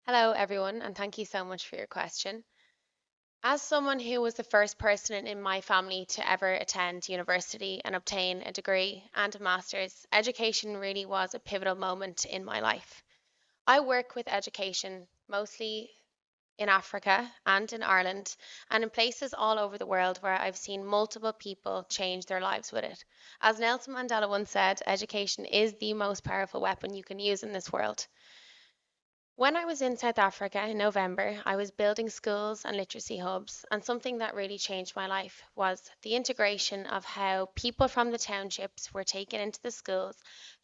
Hello, everyone, and thank you so much for your question. As someone who was the first person in my family to ever attend university and obtain a degree and a master's, education really was a pivotal moment in my life. I work with education mostly in Africa and in Ireland and in places all over the world where I've seen multiple people change their lives with it. As Nelson Mandela once said, education is the most powerful weapon you can use in this world. When I was in South Africa in November, I was building schools and literacy hubs, and something that really changed my life was the integration of how people from the townships were taken into the schools,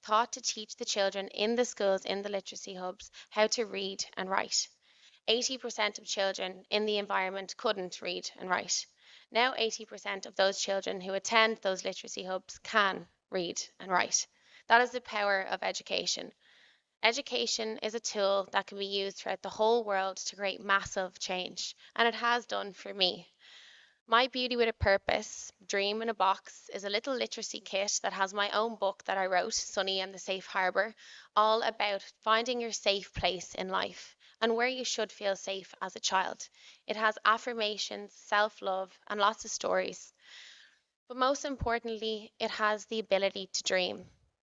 taught to teach the children in the schools in the literacy hubs how to read and write. 80% of children in the environment couldn't read and write. Now 80% of those children who attend those literacy hubs can read and write. That is the power of education. Education is a tool that can be used throughout the whole world to create massive change, and it has done for me. My Beauty with a Purpose, Dream in a Box, is a little literacy kit that has my own book that I wrote, Sunny and the Safe Harbour, all about finding your safe place in life and where you should feel safe as a child. It has affirmations, self-love, and lots of stories. But most importantly, it has the ability to dream.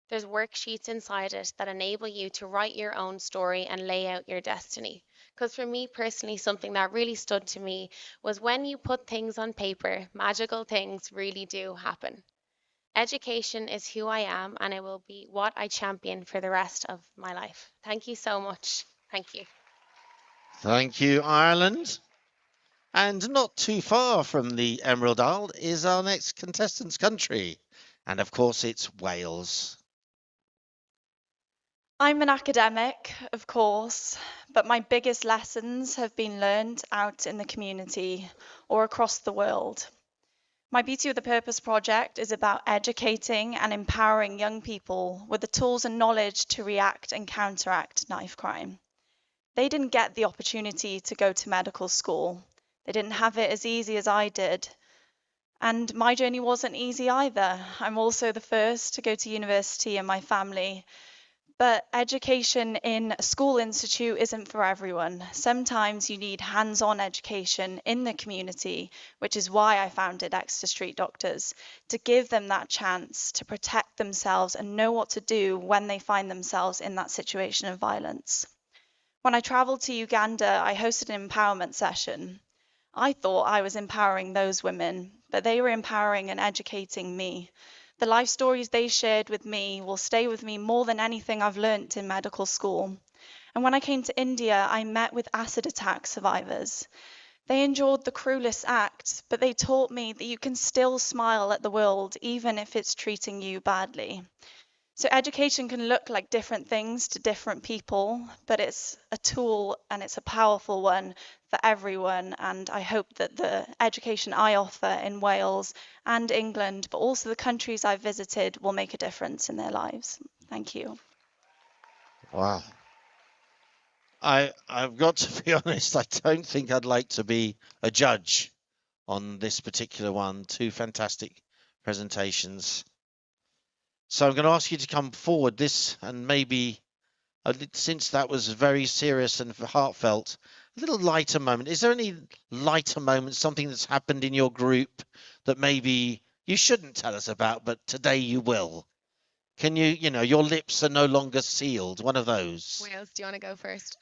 There's worksheets inside it that enable you to write your own story and lay out your destiny. Because for me personally, something that really stood to me was when you put things on paper, magical things really do happen. Education is who I am, and it will be what I champion for the rest of my life. Thank you so much. Thank you. Thank you, Ireland. And not too far from the Emerald Isle is our next contestant's country. And of course, it's Wales. I'm an academic, of course, but my biggest lessons have been learned out in the community or across the world. My Beauty with a Purpose project is about educating and empowering young people with the tools and knowledge to react and counteract knife crime. They didn't get the opportunity to go to medical school. They didn't have it as easy as I did. And my journey wasn't easy either. I'm also the first to go to university in my family. But education in a school institute isn't for everyone. Sometimes you need hands-on education in the community, which is why I founded Exeter Street Doctors, to give them that chance to protect themselves and know what to do when they find themselves in that situation of violence. When I traveled to Uganda, I hosted an empowerment session. I thought I was empowering those women, but they were empowering and educating me. The life stories they shared with me will stay with me more than anything I've learnt in medical school. And when I came to India, I met with acid attack survivors. They endured the cruelest act, but they taught me that you can still smile at the world even if it's treating you badly. So education can look like different things to different people, but it's a tool and it's a powerful one for everyone. And I hope that the education I offer in Wales and England, but also the countries I've visited, will make a difference in their lives. Thank you. Wow. I've got to be honest, I don't think I'd like to be a judge on this particular one. Two fantastic presentations. So I'm going to ask you to come forward this, and maybe since that was very serious and heartfelt, a little lighter moment. Is there any lighter moment, something that's happened in your group that maybe you shouldn't tell us about, but today you will? Can you, your lips are no longer sealed, one of those? Wales, do you want to go first?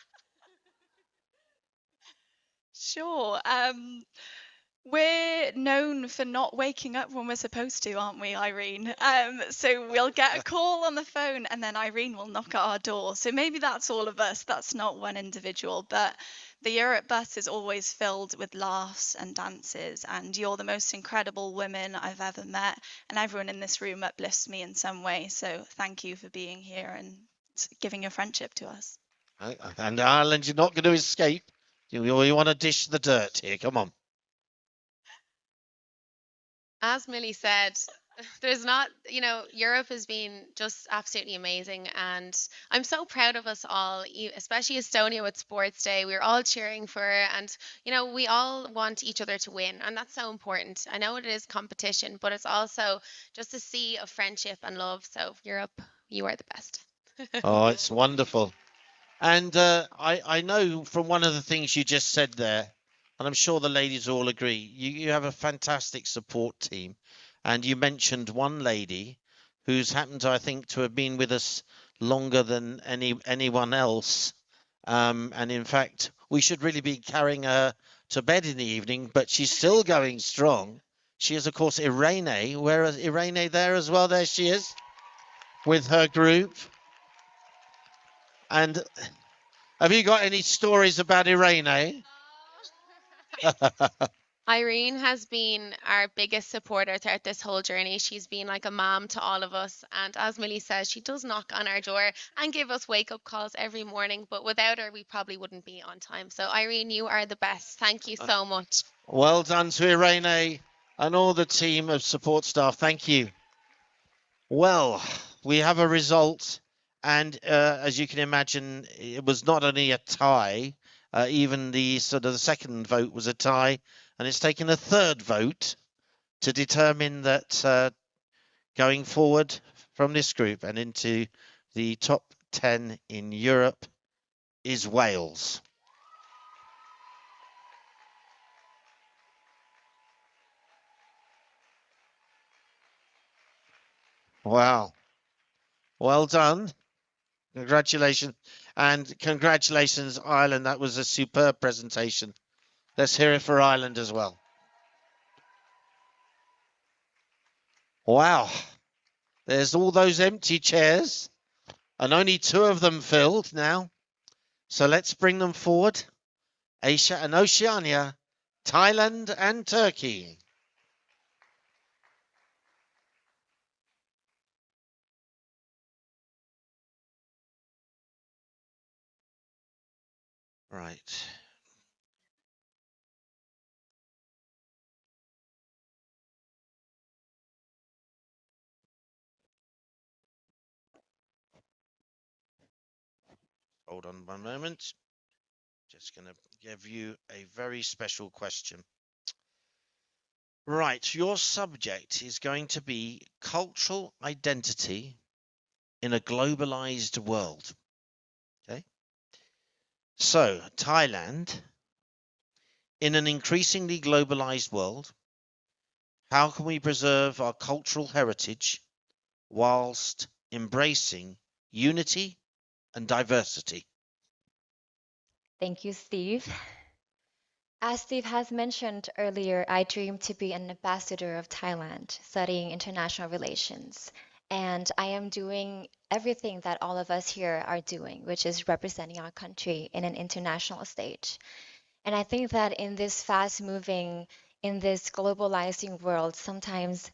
Sure. We're known for not waking up when we're supposed to, aren't we, Irene? So we'll get a call on the phone and then Irene will knock at our door. So maybe that's all of us. That's not one individual. But the Europe bus is always filled with laughs and dances. And you're the most incredible women I've ever met. And everyone in this room uplifts me in some way. So thank you for being here and giving your friendship to us. And Ireland, you're not going to escape. You want to dish the dirt here. Come on. As Millie said, there's not, Europe has been just absolutely amazing. And I'm so proud of us all, especially Estonia with Sports Day. We're all cheering for her. And, we all want each other to win. And that's so important. I know it is competition, but it's also just a sea of friendship and love. So, Europe, you are the best. Oh, it's wonderful. And I know from one of the things you just said there, and I'm sure the ladies all agree, you have a fantastic support team. And you mentioned one lady who's happened, I think, to have been with us longer than anyone else. And in fact, we should really be carrying her to bed in the evening, but she's still going strong. She is, of course, Irene. Where is Irene there as well? There she is with her group. And have you got any stories about Irene? Irene has been our biggest supporter throughout this whole journey. She's been like a mom to all of us. And as Millie says, she does knock on our door and give us wake up calls every morning. But without her, we probably wouldn't be on time. So, Irene, you are the best. Thank you so much. Well done to Irene and all the team of support staff. Thank you. Well, we have a result. And as you can imagine, it was not only a tie, even the second vote was a tie. And it's taken a third vote to determine that going forward from this group and into the top 10 in Europe is Wales. Wow. Well done. Congratulations. And congratulations, Ireland. That was a superb presentation. Let's hear it for Ireland as well. Wow. There's all those empty chairs and only 2 of them filled now. So let's bring them forward. Asia and Oceania, Thailand and Turkey. Right. Hold on one moment. Just going to give you a very special question. Right, your subject is going to be cultural identity in a globalized world. Okay. So, Thailand, in an increasingly globalized world, how can we preserve our cultural heritage whilst embracing unity and diversity? Thank you, Steve. As Steve has mentioned earlier, I dream to be an ambassador of Thailand, studying international relations. And I am doing everything that all of us here are doing, which is representing our country in an international stage. And I think that in this fast moving, in this globalizing world, sometimes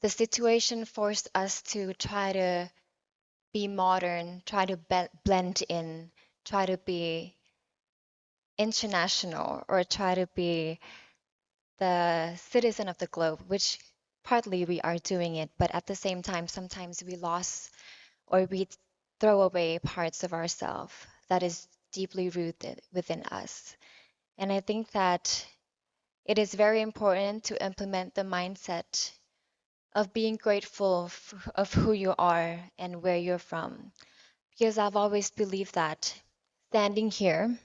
the situation forced us to try to be modern, try to blend in, try to be international, or try to be the citizen of the globe, which partly we are doing it, but at the same time, sometimes we lost or we throw away parts of ourselves that is deeply rooted within us. And I think that it is very important to implement the mindset of being grateful of who you are and where you're from. Because I've always believed that standing here,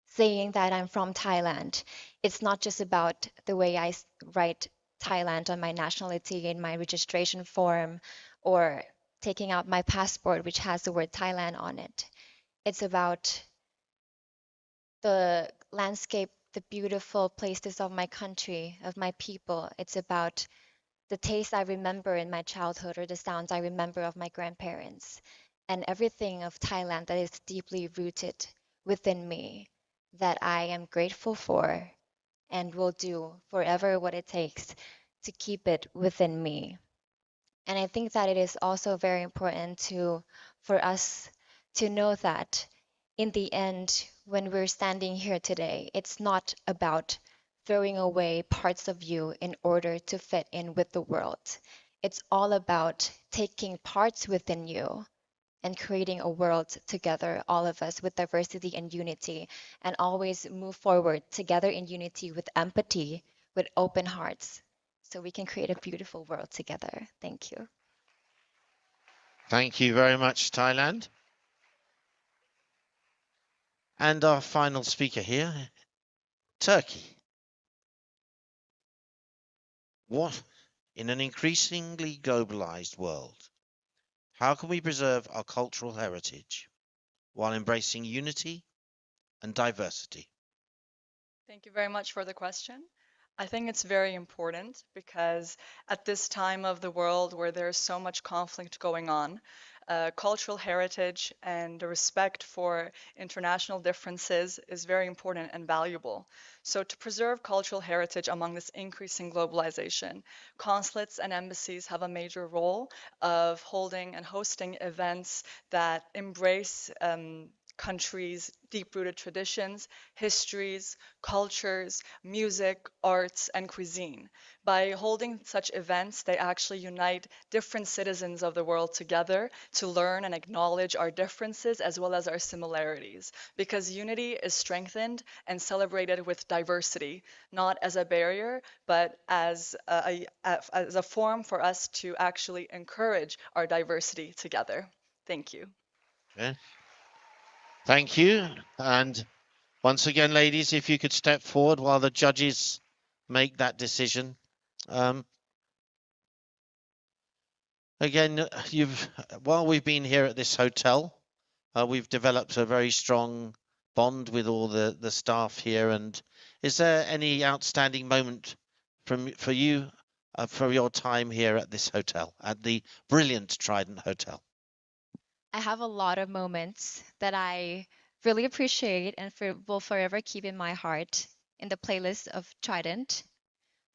saying that I'm from Thailand, it's not just about the way I write Thailand on my nationality in my registration form or taking out my passport, which has the word Thailand on it. It's about the landscape, the beautiful places of my country, of my people. It's about the taste I remember in my childhood or the sounds I remember of my grandparents and everything of Thailand that is deeply rooted within me that I am grateful for and will do forever what it takes to keep it within me. And I think that it is also very important for us to know that in the end, when we're standing here today, it's not about throwing away parts of you in order to fit in with the world. It's all about taking parts within you and creating a world together, all of us with diversity and unity, and always move forward together in unity with empathy, with open hearts, so we can create a beautiful world together. Thank you. Thank you very much, Thailand. And our final speaker here, Turkey. What, in an increasingly globalized world, how can we preserve our cultural heritage while embracing unity and diversity? Thank you very much for the question. I think it's very important because at this time of the world where there's so much conflict going on, cultural heritage and the respect for international differences is very important and valuable. So, to preserve cultural heritage among this increasing globalization, consulates and embassies have a major role of holding and hosting events that embrace countries' deep-rooted traditions, histories, cultures, music, arts, and cuisine. By holding such events, they actually unite different citizens of the world together to learn and acknowledge our differences as well as our similarities, because unity is strengthened and celebrated with diversity, not as a barrier, but as a form for us to actually encourage our diversity together. Thank you. Okay. Thank you. And once again, ladies, if you could step forward while the judges make that decision. Again, while we've been here at this hotel, we've developed a very strong bond with all the staff here. And is there any outstanding moment for you for your time here at this hotel, at the brilliant Trident Hotel? I have a lot of moments that I really appreciate and will forever keep in my heart in the playlist of Trident.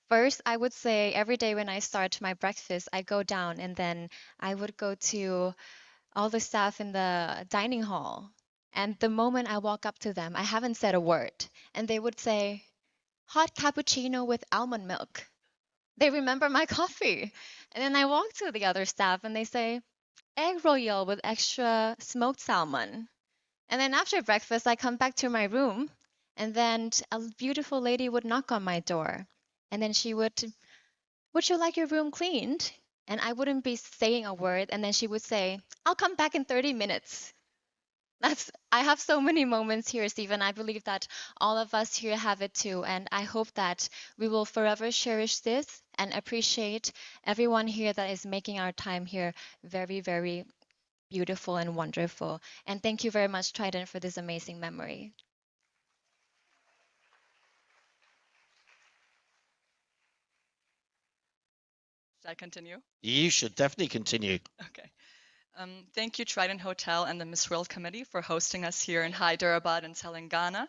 First, I would say every day when I start my breakfast, I go down and then I would go to all the staff in the dining hall. And the moment I walk up to them, I haven't said a word. And they would say, hot cappuccino with almond milk. They remember my coffee. And then I walk to the other staff and they say, egg royale with extra smoked salmon. And then after breakfast, I come back to my room, and then a beautiful lady would knock on my door. And then she would you like your room cleaned? And I wouldn't be saying a word. And then she would say, I'll come back in 30 minutes. I have so many moments here, Stephen. I believe that all of us here have it too. And I hope that we will forever cherish this and appreciate everyone here that is making our time here very, very beautiful and wonderful. And thank you very much, Trident, for this amazing memory. Should I continue? You should definitely continue. Okay. Thank you, Trident Hotel and the Miss World Committee for hosting us here in Hyderabad and Telangana.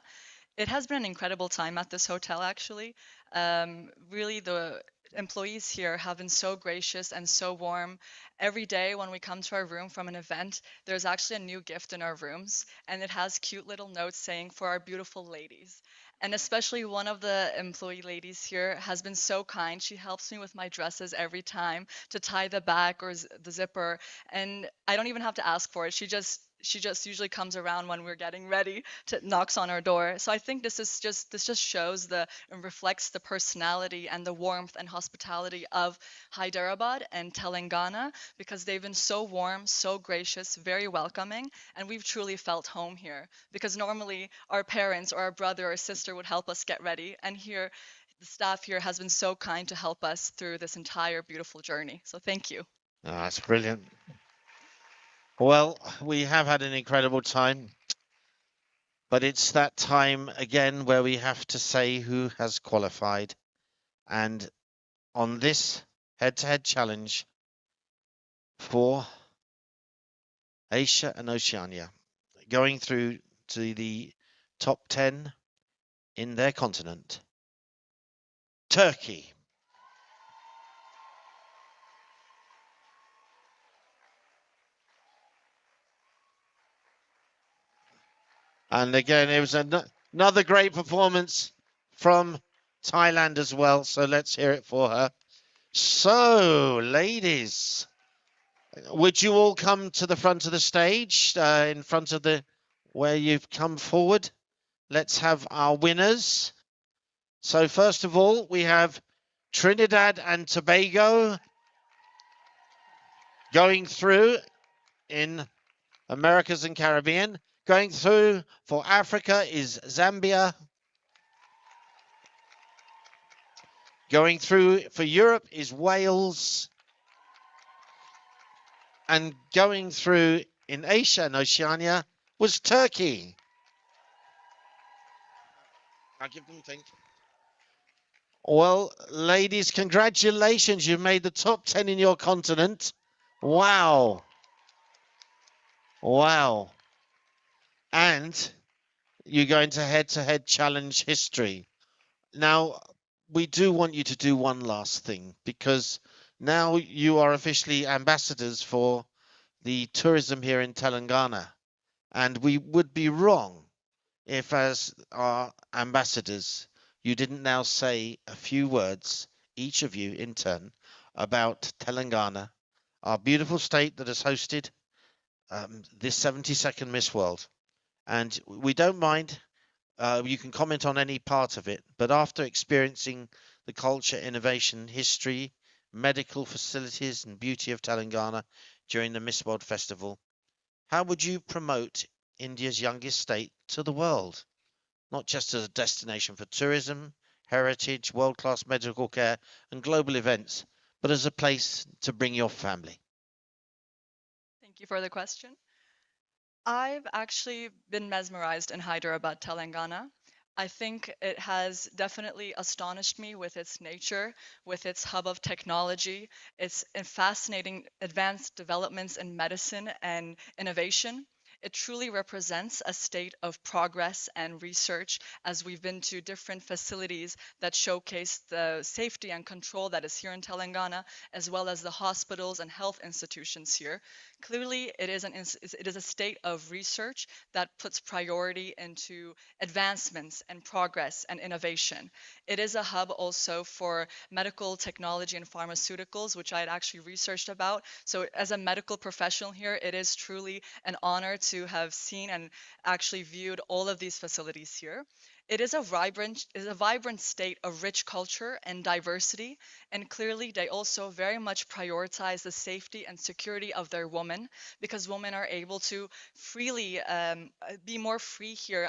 It has been an incredible time at this hotel, actually. Really, the employees here have been so gracious and so warm. Every day when we come to our room from an event, there's actually a new gift in our rooms, and it has cute little notes saying, for our beautiful ladies. And especially one of the employee ladies here has been so kind. She helps me with my dresses every time to tie the back or the zipper, and I don't even have to ask for it. She just usually comes around when we're getting ready to knocks on our door. So I think this just shows and reflects the personality and the warmth and hospitality of Hyderabad and Telangana, because they've been so warm, so gracious, very welcoming, and we've truly felt home here. Because normally our parents or our brother or sister would help us get ready, and here the staff here has been so kind to help us through this entire beautiful journey. So thank you. Oh, that's brilliant. Well, we have had an incredible time, but it's that time again where we have to say who has qualified. And on this head-to-head challenge for Asia and Oceania, going through to the top 10 in their continent, Turkey. And again, it was another great performance from Thailand as well. So let's hear it for her. So, ladies, would you all come to the front of the stage, in front of where you've come forward? Let's have our winners. So first of all, we have Trinidad and Tobago going through in Americas and Caribbean. Going through for Africa is Zambia. Going through for Europe is Wales. And going through in Asia and Oceania was Turkey. I'll give them a think. Well, ladies, congratulations. You've made the top 10 in your continent. Wow. Wow. And you're going to head-to-head challenge history. Now, we do want you to do one last thing, because now you are officially ambassadors for the tourism here in Telangana. And we would be wrong if, as our ambassadors, you didn't now say a few words, each of you in turn, about Telangana, our beautiful state that has hosted this 72nd Miss World. And we don't mind, you can comment on any part of it, but after experiencing the culture, innovation, history, medical facilities and beauty of Telangana during the Miss World Festival, how would you promote India's youngest state to the world? Not just as a destination for tourism, heritage, world-class medical care and global events, but as a place to bring your family. Thank you for the question. I've actually been mesmerized in Hyderabad, Telangana. I think it has definitely astonished me with its nature, with its hub of technology, its fascinating advanced developments in medicine and innovation. It truly represents a state of progress and research, as we've been to different facilities that showcase the safety and control that is here in Telangana, as well as the hospitals and health institutions here. Clearly, it is a state of research that puts priority into advancements and progress and innovation. It is a hub also for medical technology and pharmaceuticals, which I had actually researched about. So as a medical professional here, it is truly an honor to have seen and actually viewed all of these facilities here. It is a vibrant state of rich culture and diversity, and clearly they also very much prioritize the safety and security of their women, because women are able to freely be more free here.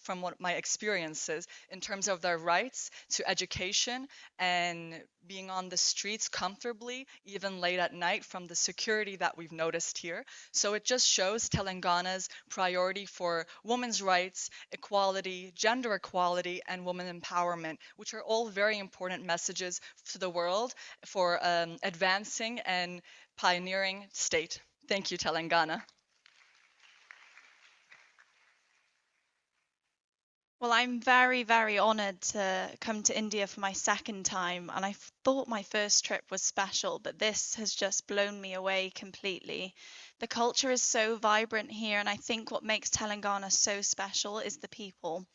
From what my experiences in terms of their rights to education and being on the streets comfortably, even late at night, from the security that we've noticed here. So it just shows Telangana's priority for women's rights, equality, gender equality, and women empowerment, which are all very important messages to the world for advancing and pioneering state. Thank you, Telangana. Well, I'm very, very honoured to come to India for my second time, and I thought my first trip was special, but this has just blown me away completely. The culture is so vibrant here, and I think what makes Telangana so special is the people.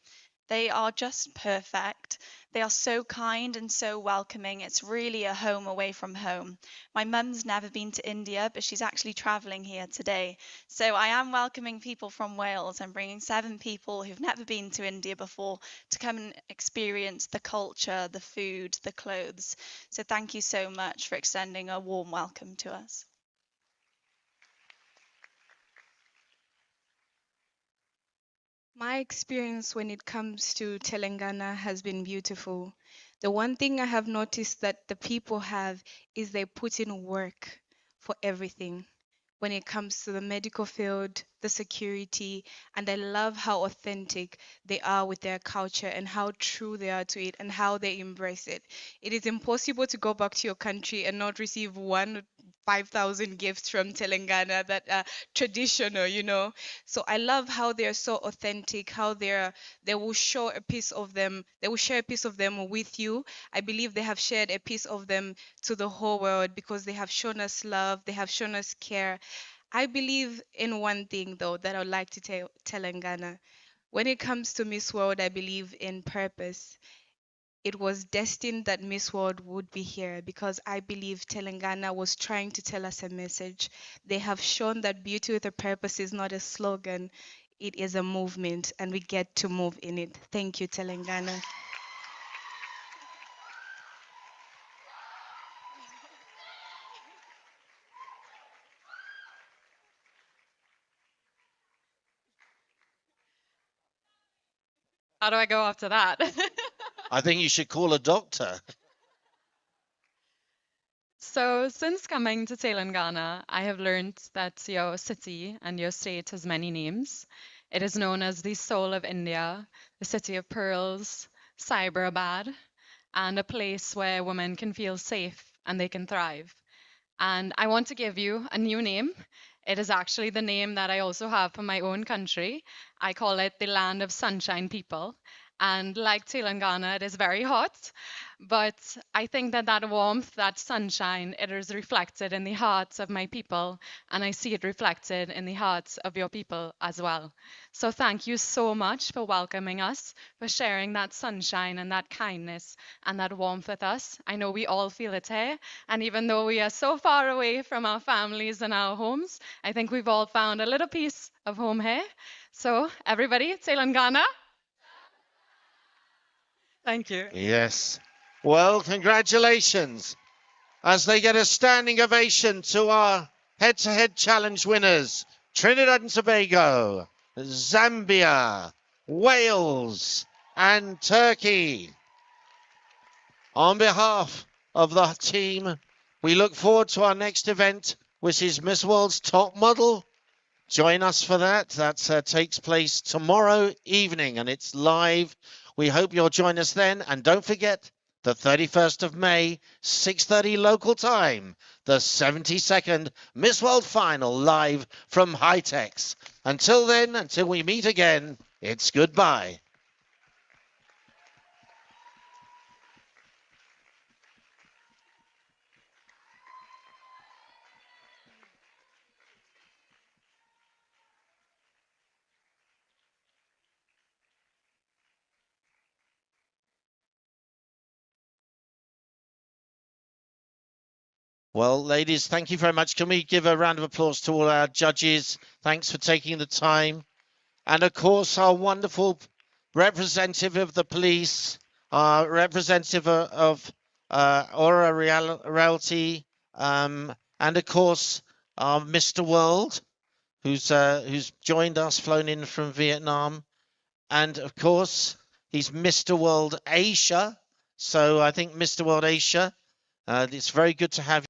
They are just perfect. They are so kind and so welcoming. It's really a home away from home. My mum's never been to India, but she's actually traveling here today. So I am welcoming people from Wales. I'm bringing 7 people who've never been to India before to come and experience the culture, the food, the clothes. So thank you so much for extending a warm welcome to us. My experience when it comes to Telangana has been beautiful. The one thing I have noticed that the people have is they put in work for everything. When it comes to the medical field, the security, and I love how authentic they are with their culture and how true they are to it and how they embrace it. It is impossible to go back to your country and not receive 5,000 gifts from Telangana that are traditional, you know. So I love how they are so authentic, how they will show a piece of them, they will share a piece of them with you. I believe they have shared a piece of them to the whole world because they have shown us love, they have shown us care. I believe in one thing though that I would like to tell Telangana. When it comes to Miss World, I believe in purpose. It was destined that Miss World would be here because I believe Telangana was trying to tell us a message. They have shown that beauty with a purpose is not a slogan, it is a movement, and we get to move in it. Thank you, Telangana. How do I go after that? I think you should call a doctor. So, since coming to Telangana, I have learned that your city and your state has many names. It is known as the soul of India, the city of pearls, Hyderabad, and a place where women can feel safe and they can thrive. And I want to give you a new name. It is actually the name that I also have for my own country. I call it the land of sunshine people. And like Telangana, it is very hot. But I think that that warmth, that sunshine, it is reflected in the hearts of my people. And I see it reflected in the hearts of your people as well. So thank you so much for welcoming us, for sharing that sunshine and that kindness and that warmth with us. I know we all feel it here. And even though we are so far away from our families and our homes, I think we've all found a little piece of home here. So everybody, Telangana. Thank you. Yes. Well, congratulations as they get a standing ovation to our head-to-head challenge winners, Trinidad and Tobago, Zambia, Wales, and Turkey. On behalf of the team, we look forward to our next event, which is Miss World's Top Model. Join us for that. That takes place tomorrow evening and it's live. We hope you'll join us then. And don't forget, the 31st of May, 6:30 local time, the 72nd Miss World Final live from Hightex. Until then, until we meet again, it's goodbye. Well, ladies, thank you very much. Can we give a round of applause to all our judges? Thanks for taking the time. And of course, our wonderful representative of the police, representative of Aura Realty, and of course, Mr. World, who's joined us, flown in from Vietnam. And of course, he's Mr. World Asia. So I think Mr. World Asia, it's very good to have